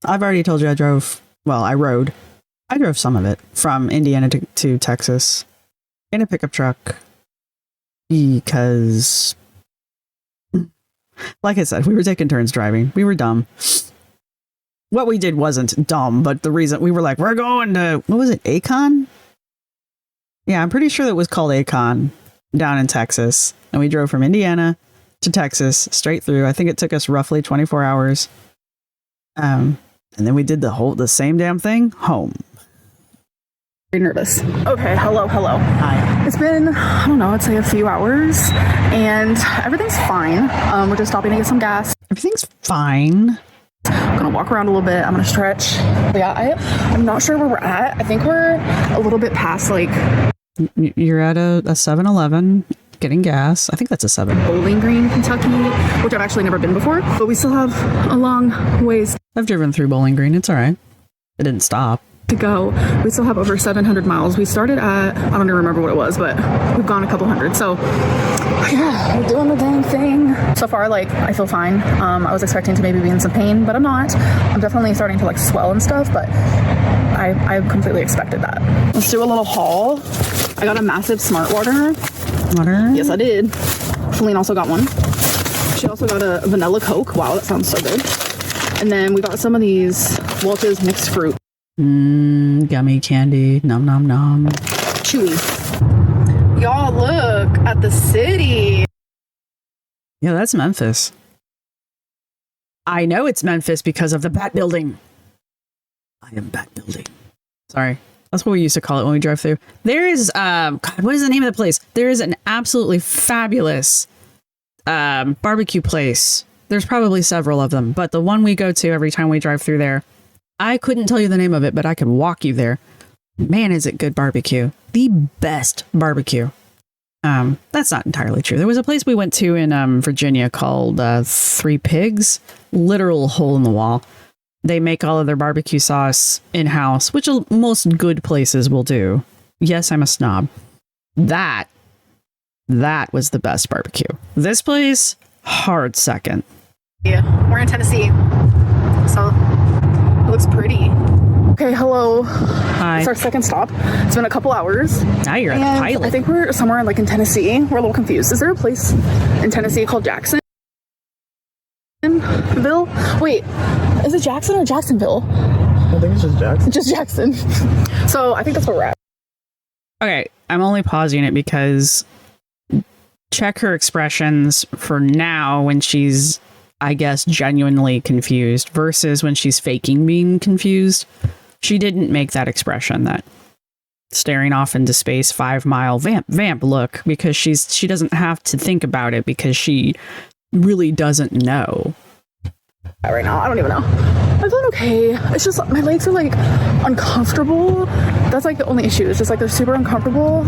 already told you I drove some of it from Indiana to Texas in a pickup truck because, like I said, we were taking turns driving. We were dumb. What we did wasn't dumb, but the reason we were like, we're going to, what was it, Akon? Yeah, I'm pretty sure it was called Akon down in Texas. And we drove from Indiana to Texas straight through. I think it took us roughly 24 hours. And then we did the same damn thing home. Very nervous. Okay, hello. Hi. It's been, I don't know, I'd say a few hours and everything's fine. We're just stopping to get some gas. Everything's fine. I'm gonna walk around a little bit. I'm gonna stretch. But yeah, I'm not sure where we're at. I think we're a little bit past like... You're at a 7-Eleven getting gas. I think that's a 7. Bowling Green, Kentucky, which I've actually never been before, but we still have a long ways I've driven through Bowling Green. It's all right. It didn't stop. To go. We still have over 700 miles. We started at, I don't even remember what it was, but we've gone a couple hundred. So yeah, we're doing the dang thing. So far, like, I feel fine. I was expecting to maybe be in some pain, but I'm not. I'm definitely starting to like swell and stuff, but I completely expected that. Let's do a little haul. I got a massive Smart Water. Water? Yes, I did. Feline also got one. She also got a vanilla Coke. Wow, that sounds so good. And then we got some of these Welch's mixed fruit. Gummy candy. Nom nom nom. Chewy. Y'all look at the city. Yeah, that's Memphis. I know it's Memphis because of the Bat Building. I am Bat Building. Sorry. That's what we used to call it when we drove through. There is, God, what is the name of the place? There is an absolutely fabulous barbecue place. There's probably several of them, but the one we go to every time we drive through there, I couldn't tell you the name of it, but I could walk you there. Man, is it good barbecue. The best barbecue. That's not entirely true. There was a place we went to in Virginia called Three Pigs. Literal hole in the wall. They make all of their barbecue sauce in-house, which most good places will do. Yes, I'm a snob. That was the best barbecue. This place, hard second. Yeah, we're in Tennessee, so it looks pretty. Okay, hello. Hi. It's our second stop. It's been a couple hours. Now you're at the pilot. I think we're somewhere like in Tennessee. We're a little confused. Is there a place in Tennessee called Jacksonville? Wait, is it Jackson or Jacksonville? I think it's just Jackson. Just Jackson. So I think that's where we're at. Okay, I'm only pausing it because check her expressions for now when she's, I guess, genuinely confused versus when she's faking being confused. She didn't make that expression, that staring off into space 5 mile vamp look, because she doesn't have to think about it because she really doesn't know. Right now, I don't even know. I'm feeling okay. It's just my legs are like uncomfortable. That's like the only issue. It's just like they're super uncomfortable.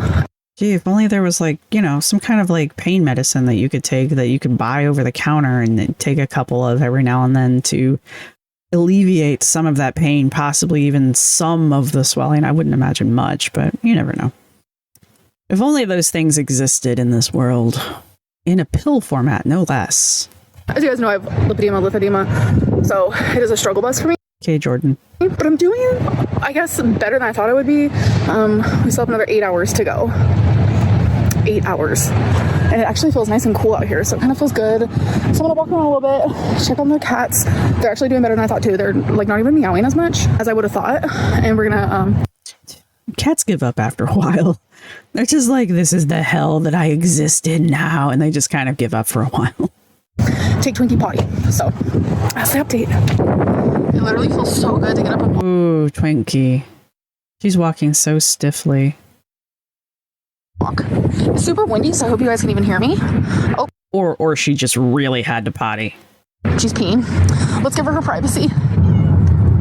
Gee, if only there was like, you know, some kind of like pain medicine that you could take, that you could buy over the counter and then take a couple of every now and then to alleviate some of that pain, possibly even some of the swelling. I wouldn't imagine much, but you never know. If only those things existed in this world, in a pill format, no less. As you guys know, I have lipedema, so it is a struggle bus for me. Okay, Jordan. But I'm doing, I guess, better than I thought I would be. We still have another 8 hours to go. 8 hours. And it actually feels nice and cool out here, so it kind of feels good. So I'm gonna walk around a little bit, check on the cats. They're actually doing better than I thought too. They're like not even meowing as much as I would have thought. And we're gonna Cats give up after a while. They're just like, this is the hell that I exist in now, and they just kind of give up for a while. take Twinkie potty. So that's the update. It literally feels so good to get up and walk. Ooh, Twinkie. She's walking so stiffly. It's super windy, so I hope you guys can even hear me. Oh, Or she just really had to potty. she's peeing. Let's give her privacy.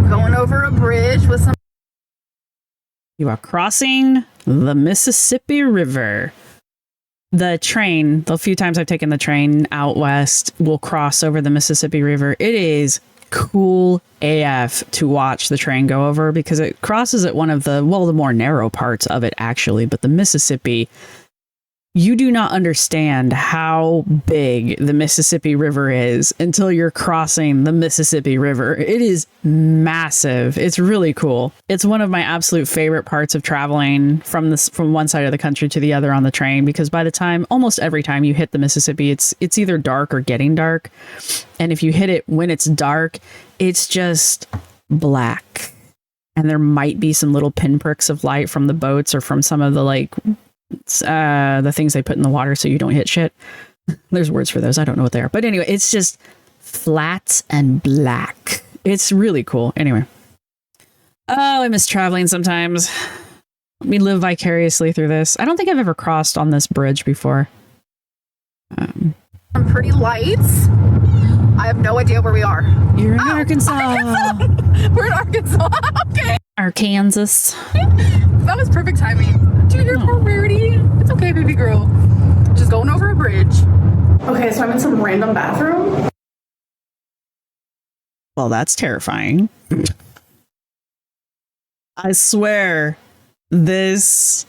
Going over a bridge with some. You are crossing the Mississippi River. The train, the few times I've taken the train out west, will cross over the Mississippi River. It is cool AF to watch the train go over because it crosses at one of the, well, the more narrow parts of it actually, but the Mississippi, you do not understand how big the Mississippi River is until you're crossing the Mississippi River. It is massive. It's really cool. It's one of my absolute favorite parts of traveling from one side of the country to the other on the train, because by the time, almost every time you hit the Mississippi, it's either dark or getting dark. And if you hit it when it's dark, it's just black. And there might be some little pinpricks of light from the boats or from some of the the things they put in the water so you don't hit shit. There's words for those. I don't know what they are. But anyway, it's just flat and black. It's really cool. Anyway. Oh, I miss traveling sometimes. Let me live vicariously through this. I don't think I've ever crossed on this bridge before. Some pretty lights. I have no idea where we are. You're in Arkansas. We're in Arkansas. Okay. Arkansas. That was perfect timing. Junior rarity. It's okay, baby girl. Just going over a bridge. Okay, so I'm in some random bathroom. Well, that's terrifying. I swear, this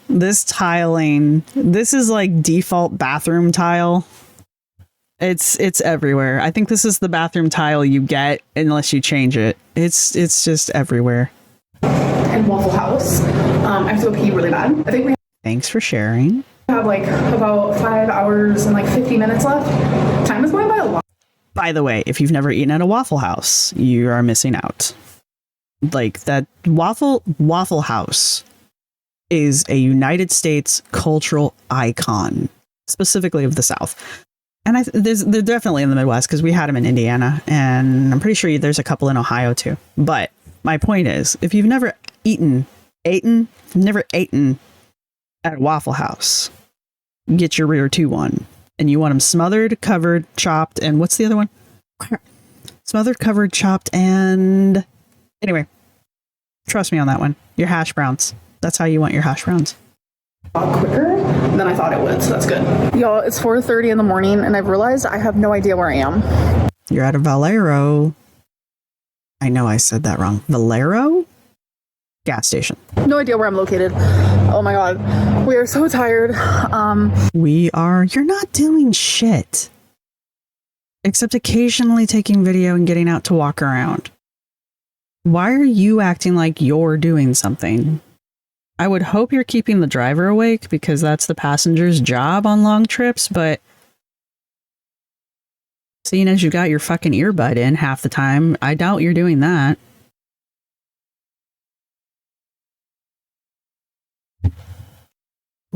tiling, this is like default bathroom tile. It's everywhere. I think this is the bathroom tile you get unless you change it. It's just everywhere. And Waffle House. I have to go pee really bad. I think we Thanks for sharing. have like about 5 hours and like 50 minutes left. Time is going by a lot. By the way, if you've never eaten at a Waffle House, you are missing out. Like, that Waffle House is a United States cultural icon, specifically of the South. And they're definitely in the Midwest because we had them in Indiana, and I'm pretty sure there's a couple in Ohio too. But my point is, if you've never never eaten at a Waffle House, get your rear 2-1. And you want them smothered, covered, chopped, and what's the other one? Smothered, covered, chopped, and anyway, trust me on that one. Your hash browns. That's how you want your hash browns. A lot quicker than I thought it would, so that's good. Y'all, it's 4:30 in the morning, and I've realized I have no idea where I am. You're at a Valero. I know I said that wrong. Valero? Gas station. No idea where I'm located. Oh my god. We are so tired. You're not doing shit. Except occasionally taking video and getting out to walk around. Why are you acting like you're doing something? I would hope you're keeping the driver awake because that's the passenger's job on long trips, but seeing as you got your fucking earbud in half the time, I doubt you're doing that.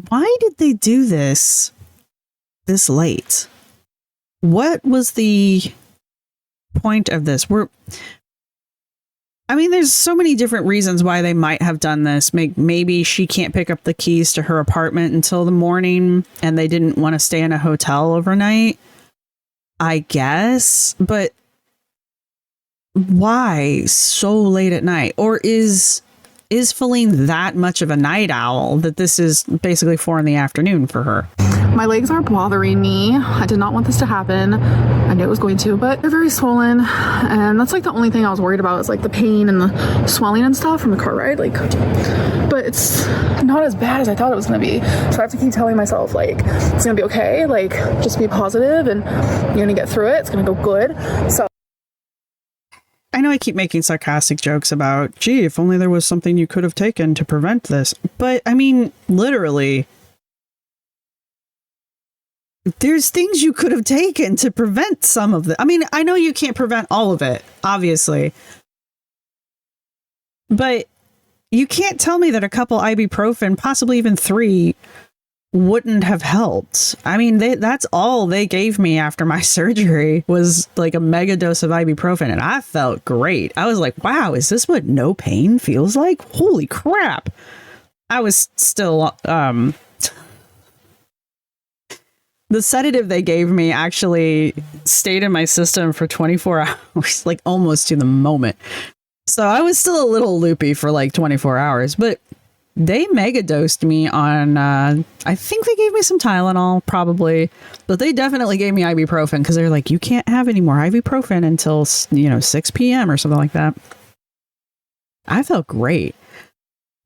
why did they do this late? What was the point of this? There's so many different reasons why they might have done this. Maybe she can't pick up the keys to her apartment until the morning and they didn't want to stay in a hotel overnight, I guess. But why so late at night? Or is Feline that much of a night owl that this is basically 4 p.m. for her? My legs are bothering me. I did not want this to happen. I knew it was going to, but they're very swollen. And that's like the only thing I was worried about is like the pain and the swelling and stuff from the car ride. But it's not as bad as I thought it was going to be. So I have to keep telling myself like, it's going to be okay. Like, just be positive and you're going to get through it. It's going to go good. So I know I keep making sarcastic jokes about, gee, if only there was something you could have taken to prevent this. But literally, there's things you could have taken to prevent some of it. I know you can't prevent all of it, obviously. But you can't tell me that a couple ibuprofen, possibly even 3, wouldn't have helped. That's all they gave me after my surgery was like a mega dose of ibuprofen, and I felt great. I was like, wow, is this what no pain feels like? Holy crap. I was still, the sedative they gave me actually stayed in my system for 24 hours, like almost to the moment. So I was still a little loopy for like 24 hours, but they mega dosed me on, I think they gave me some Tylenol probably, but they definitely gave me ibuprofen because they're like, you can't have any more ibuprofen until, 6 p.m. or something like that. I felt great.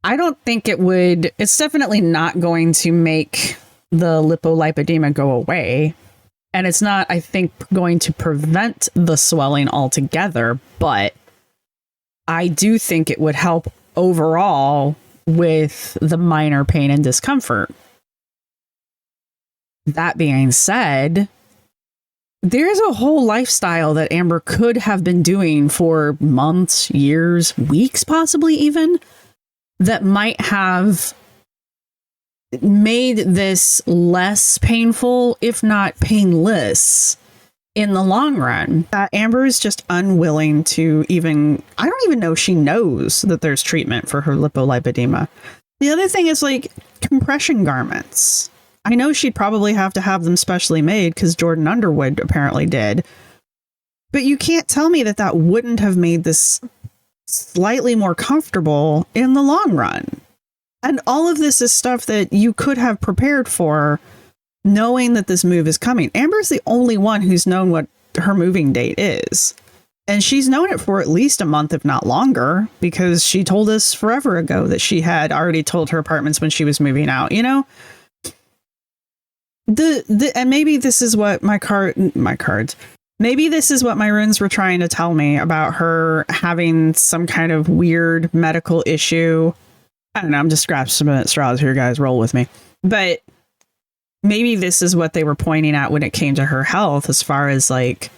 I don't think it's definitely not going to make the lipolipedema go away. And it's not, I think, going to prevent the swelling altogether, but I do think it would help overall with the minor pain and discomfort. That being said, there's a whole lifestyle that Amber could have been doing for months, years, weeks, possibly even, that might have made this less painful, if not painless, in the long run. Amber is just unwilling to I don't even know she knows that there's treatment for her lipolipedema. The other thing is like compression garments. I know she'd probably have to have them specially made because Jordan Underwood apparently did. But you can't tell me that wouldn't have made this slightly more comfortable in the long run. And all of this is stuff that you could have prepared for, knowing that this move is coming. Amber's the only one who's known what her moving date is. And she's known it for at least a month, if not longer, because she told us forever ago that she had already told her apartments when she was moving out, And maybe this is what maybe this is what my runes were trying to tell me about her having some kind of weird medical issue. I don't know. I'm just grasping at straws here, guys. Roll with me. But maybe this is what they were pointing at when it came to her health, as far as like,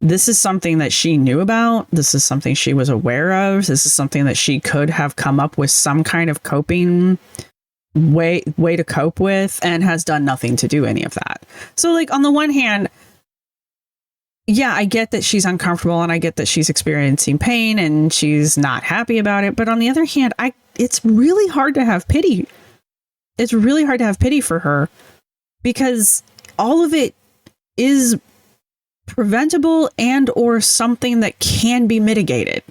this is something that she knew about. This is something she was aware of. This is something that she could have come up with some kind of coping way to cope with, and has done nothing to do any of that. So like, on the one hand, yeah, I get that she's uncomfortable and I get that she's experiencing pain and she's not happy about it. But on the other hand, it's really hard to have pity. It's really hard to have pity for her, because all of it is preventable and or something that can be mitigated.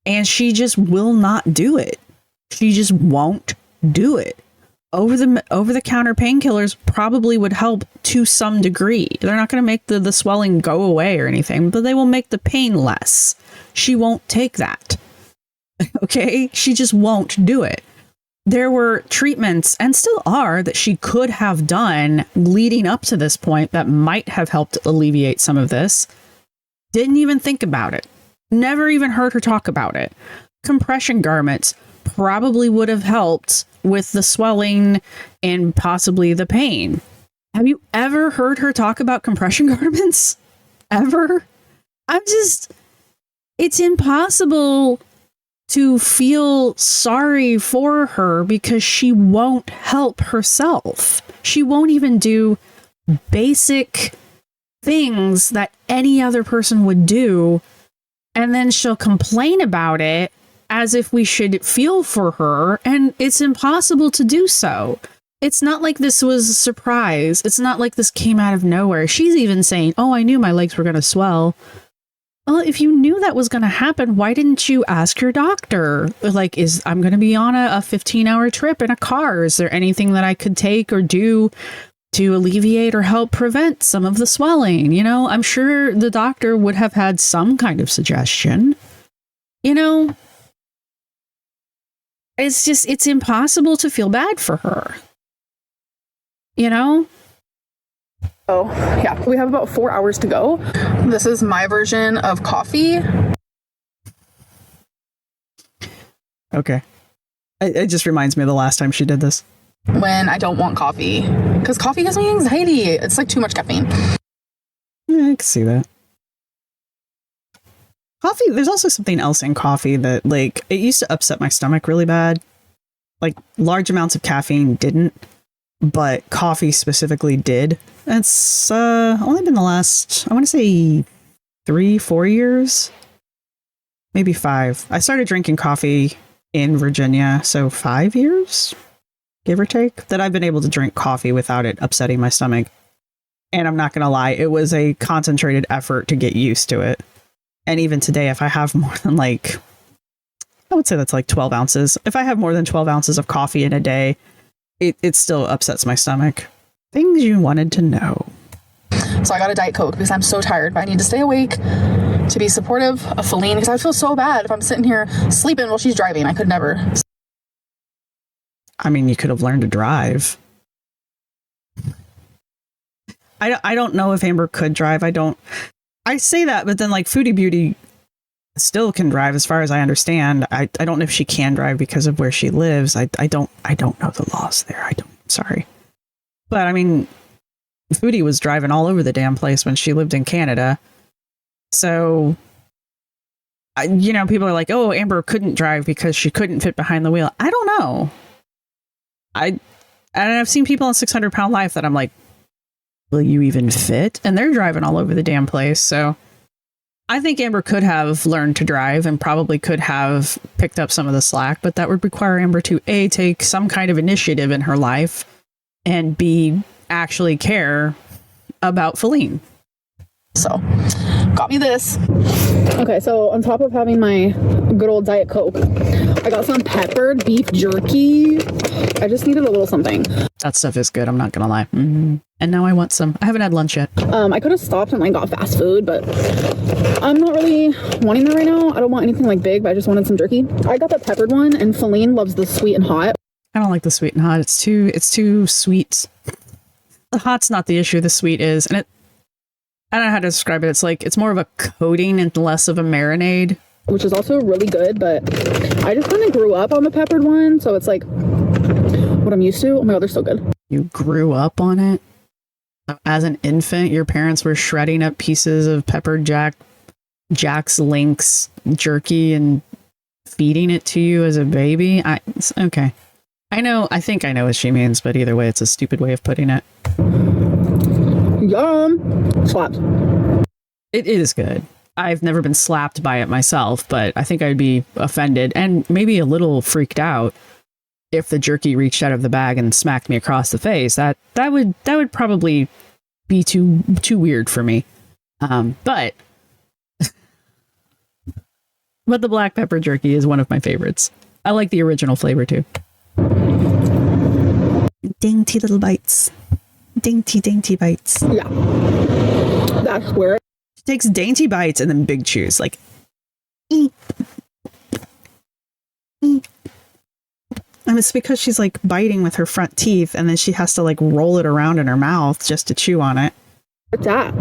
And she just will not do it. She just won't do it. Over the counter painkillers probably would help to some degree. They're not going to make the swelling go away or anything, but they will make the pain less. She won't take that. Okay? She just won't do it. There were treatments, and still are, that she could have done leading up to this point that might have helped alleviate some of this. Didn't even think about it. Never even heard her talk about it. Compression garments probably would have helped with the swelling and possibly the pain. Have you ever heard her talk about compression garments? Ever? It's impossible to feel sorry for her because she won't help herself. She won't even do basic things that any other person would do. And then she'll complain about it as if we should feel for her. And it's impossible to do so. It's not like this was a surprise. It's not like this came out of nowhere. She's even saying, oh, I knew my legs were going to swell. Well, if you knew that was going to happen, why didn't you ask your doctor? Like, I'm going to be on a 15-hour trip in a car. Is there anything that I could take or do to alleviate or help prevent some of the swelling? You know, I'm sure the doctor would have had some kind of suggestion. You know, it's impossible to feel bad for her. You know? Oh, yeah, we have about 4 hours to go. This is my version of coffee. Okay. It just reminds me of the last time she did this. When I don't want coffee. Because coffee gives me anxiety. It's like too much caffeine. Yeah, I can see that. Coffee, there's also something else in coffee that, like, it used to upset my stomach really bad. Like, large amounts of caffeine didn't, but coffee specifically did. It's only been the last, I want to say 3-4 years, maybe 5. I started drinking coffee in Virginia, so 5 years, give or take, that I've been able to drink coffee without it upsetting my stomach. And I'm not going to lie, it was a concentrated effort to get used to it. And even today, if I have more than I would say that's like 12 ounces. If I have more than 12 ounces of coffee in a day, it still upsets my stomach. Things you wanted to know. So I got a Diet Coke because I'm so tired, but I need to stay awake to be supportive of Feline because I feel so bad if I'm sitting here sleeping while she's driving. I could never. I mean, you could have learned to drive. I don't know if Amber could drive. I say that, but then like Foodie Beauty still can drive as far as I understand. I don't know if she can drive because of where she lives. I don't know the laws there. Sorry. But I mean, Foodie was driving all over the damn place when she lived in Canada. So, people are like, oh, Amber couldn't drive because she couldn't fit behind the wheel. I don't know. I've seen people on 600-pound life that I'm like, will you even fit? And they're driving all over the damn place. So I think Amber could have learned to drive and probably could have picked up some of the slack, but that would require Amber to A, take some kind of initiative in her life, and B, actually care about Feline. So, got me this. Okay, so on top of having my good old Diet Coke, I got some peppered beef jerky. I just needed a little something. That stuff is good, I'm not gonna lie. Mm-hmm. And now I want some. I haven't had lunch yet. I could have stopped and like got fast food, but I'm not really wanting that right now. I don't want anything like big, but I just wanted some jerky. I got the peppered one, and Feline loves the sweet and hot. I don't like the sweet and hot. It's too sweet. The hot's not the issue. The sweet is, and I don't know how to describe it. It's like, it's more of a coating and less of a marinade. Which is also really good, but I just kind of grew up on the peppered one, so it's like what I'm used to. Oh my God, they're so good. You grew up on it? As an infant, your parents were shredding up pieces of peppered Jack's Link's jerky and feeding it to you as a baby? Okay. I think I know what she means, but either way, it's a stupid way of putting it. Yum! Slapped. It is good. I've never been slapped by it myself, but I think I'd be offended and maybe a little freaked out if the jerky reached out of the bag and smacked me across the face. That would probably be too weird for me. But the black pepper jerky is one of my favorites. I like the original flavor too. Dainty little bites. Dainty bites. Yeah. That's where it takes dainty bites and then big chews. Like, eep. Eep. And it's because she's like biting with her front teeth and then she has to like roll it around in her mouth just to chew on it. What's that?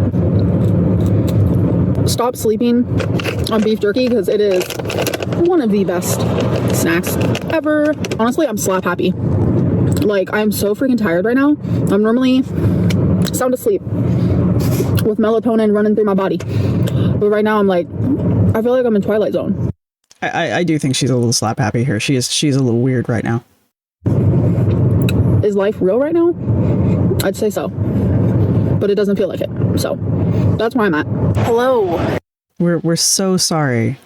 Stop sleeping on beef jerky because it is one of the best snacks ever. Honestly, I'm slap happy. Like, I'm so freaking tired right now. I'm normally sound asleep with melatonin running through my body. But right now I'm like, I feel like I'm in Twilight Zone. I do think she's a little slap happy here. She's a little weird right now. Is life real right now? I'd say so. But it doesn't feel like it. So that's where I'm at. Hello. We're so sorry.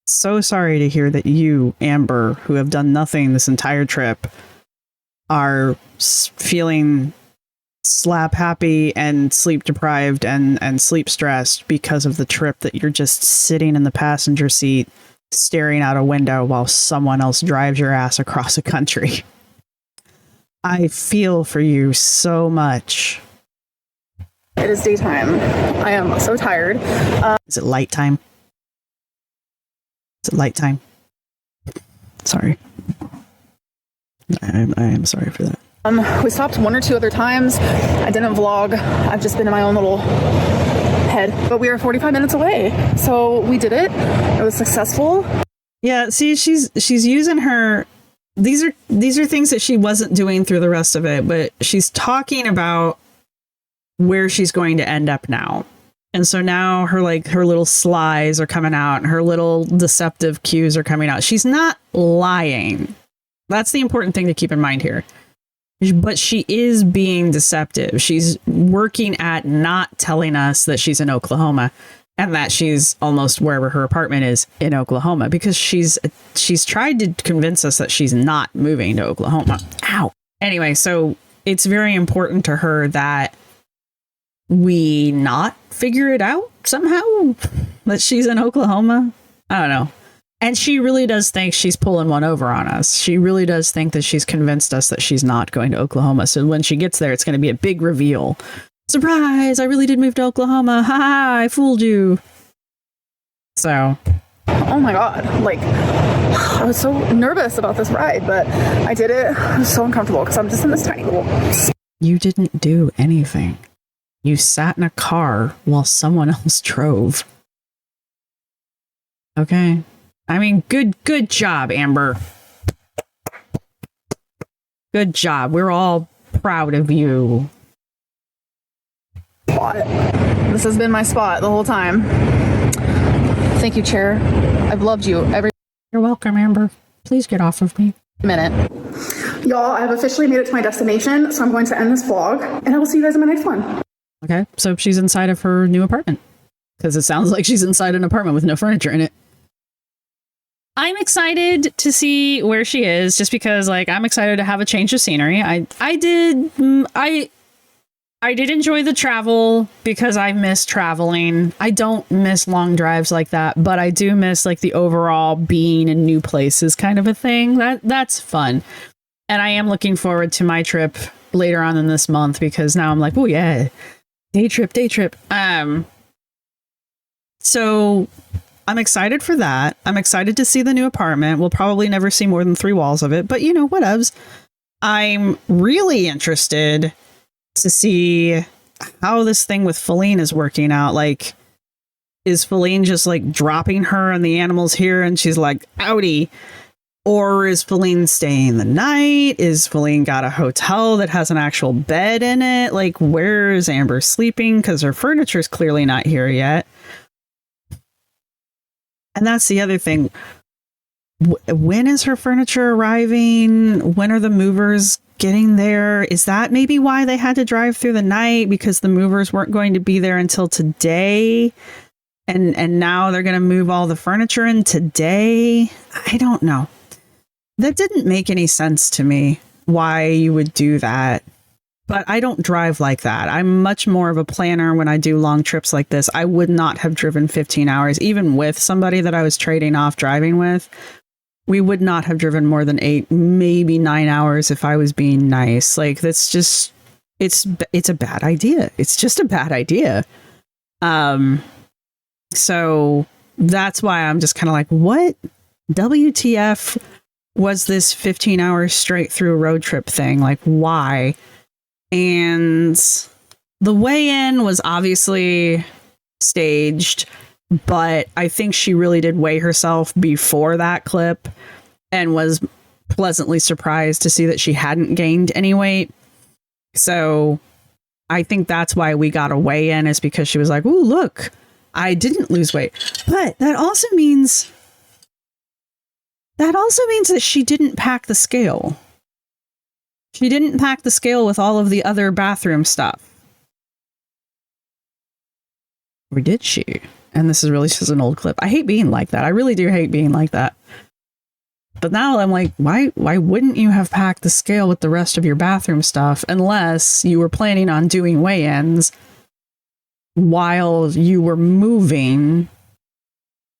So sorry to hear that you, Amber, who have done nothing this entire trip, are feeling slap happy and sleep deprived and sleep stressed because of the trip that you're just sitting in the passenger seat staring out a window while someone else drives your ass across a country. I feel for you so much. It is daytime. I am so tired. Is it light time? Is it light time? Sorry. I am sorry for that. We stopped one or two other times. I didn't vlog. I've just been in my own little head. But we are 45 minutes away. So we did it. It was successful. Yeah, see, she's using her. These are things that she wasn't doing through the rest of it, but she's talking about where she's going to end up now. And so now her little slies are coming out and her little deceptive cues are coming out. She's not lying. That's the important thing to keep in mind here. But she is being deceptive. She's working at not telling us that she's in Oklahoma and that she's almost wherever her apartment is in Oklahoma, because she's tried to convince us that she's not moving to Oklahoma. Ow. Anyway, so it's very important to her that we not figure it out somehow that she's in Oklahoma. I don't know. And she really does think she's pulling one over on us. She really does think that she's convinced us that she's not going to Oklahoma. So when she gets there, it's going to be a big reveal. Surprise! I really did move to Oklahoma. Ha ha! I fooled you. So. Oh my God. Like, I was so nervous about this ride, but I did it. It was so uncomfortable because I'm just in this tiny little... You didn't do anything. You sat in a car while someone else drove. Okay. I mean, good job, Amber. Good job. We're all proud of you. Spot. This has been my spot the whole time. Thank you, Chair. I've loved you every... You're welcome, Amber. Please get off of me. minute. Y'all, I have officially made it to my destination, so I'm going to end this vlog, and I will see you guys in my next one. Okay, so she's inside of her new apartment, because it sounds like she's inside an apartment with no furniture in it. I'm excited to see where she is, just because, like, I'm excited to have a change of scenery. I did enjoy the travel because I miss traveling. I don't miss long drives like that, but I do miss, like, the overall being in new places kind of a thing. That's fun. And I am looking forward to my trip later on in this month, because now I'm like, oh yeah, day trip. So I'm excited for that. I'm excited to see the new apartment. We'll probably never see more than 3 walls of it, but you know, whatevs. I'm really interested to see how this thing with Feline is working out. Like, is Feline just like dropping her and the animals here and she's like, outie? Or is Feline staying the night? Is Feline got a hotel that has an actual bed in it? Like, where is Amber sleeping? Because her furniture's clearly not here yet. And that's the other thing. When is her furniture arriving? When are the movers getting there? Is that maybe why they had to drive through the night? Because the movers weren't going to be there until today? And now they're going to move all the furniture in today? I don't know. That didn't make any sense to me, why you would do that. But I don't drive like that. I'm much more of a planner when I do long trips like this. I would not have driven 15 hours, even with somebody that I was trading off driving with. We would not have driven more than 8, maybe 9 hours if I was being nice. Like, that's just, it's a bad idea. It's just a bad idea. So that's why I'm just kind of like, what WTF was this 15 hours straight through road trip thing? Like, why? And the weigh-in was obviously staged, but I think she really did weigh herself before that clip and was pleasantly surprised to see that she hadn't gained any weight. So I think that's why we got a weigh-in, is because she was like, ooh, look, I didn't lose weight. But that also means that also means that she didn't pack the scale. She didn't pack the scale with all of the other bathroom stuff. Or did she? And this is really just an old clip. I hate being like that. I really do hate being like that. But now I'm like, why wouldn't you have packed the scale with the rest of your bathroom stuff unless you were planning on doing weigh-ins while you were moving?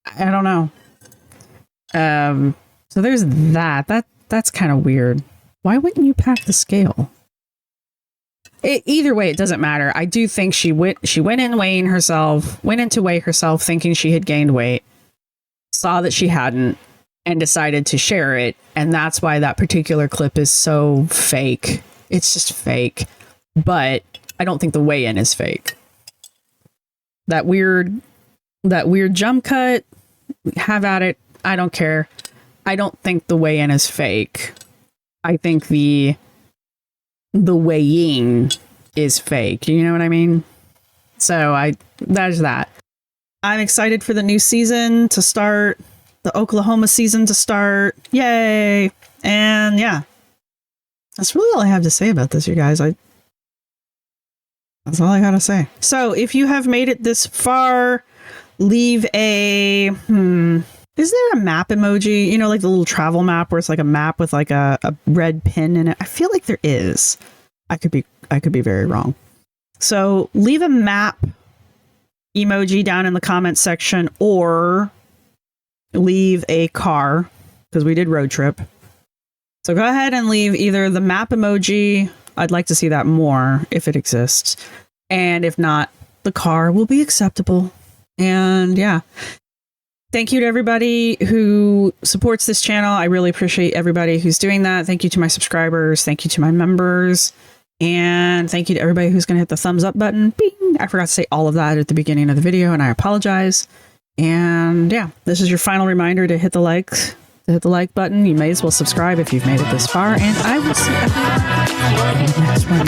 I don't know. So there's that. That's kind of weird. Why wouldn't you pack the scale? Either way, it doesn't matter. I do think she went in weighing herself, went in to weigh herself thinking she had gained weight, saw that she hadn't, and decided to share it. And that's why that particular clip is so fake. It's just fake. But I don't think the weigh-in is fake. That weird jump cut, have at it. I don't care. I don't think the weigh-in is fake. I think the weighing is fake. You know what I mean? So there's that. I'm excited for the new season to start, the Oklahoma season to start. Yay! And yeah, that's really all I have to say about this, you guys. That's all I gotta say. So if you have made it this far, leave a is there a map emoji? You know, like the little travel map where it's like a map with like a red pin in it. I feel like there is. I could be very wrong. So leave a map emoji down in the comments section, or leave a car, because we did road trip. So go ahead and leave either the map emoji. I'd like to see that more if it exists. And if not, the car will be acceptable. And yeah. Thank you to everybody who supports this channel. I really appreciate everybody who's doing that. Thank you to my subscribers. Thank you to my members. And thank you to everybody who's going to hit the thumbs up button. Bing! I forgot to say all of that at the beginning of the video, and I apologize. And yeah, this is your final reminder to hit the like button. You may as well subscribe if you've made it this far. And I will see everyone in the next one.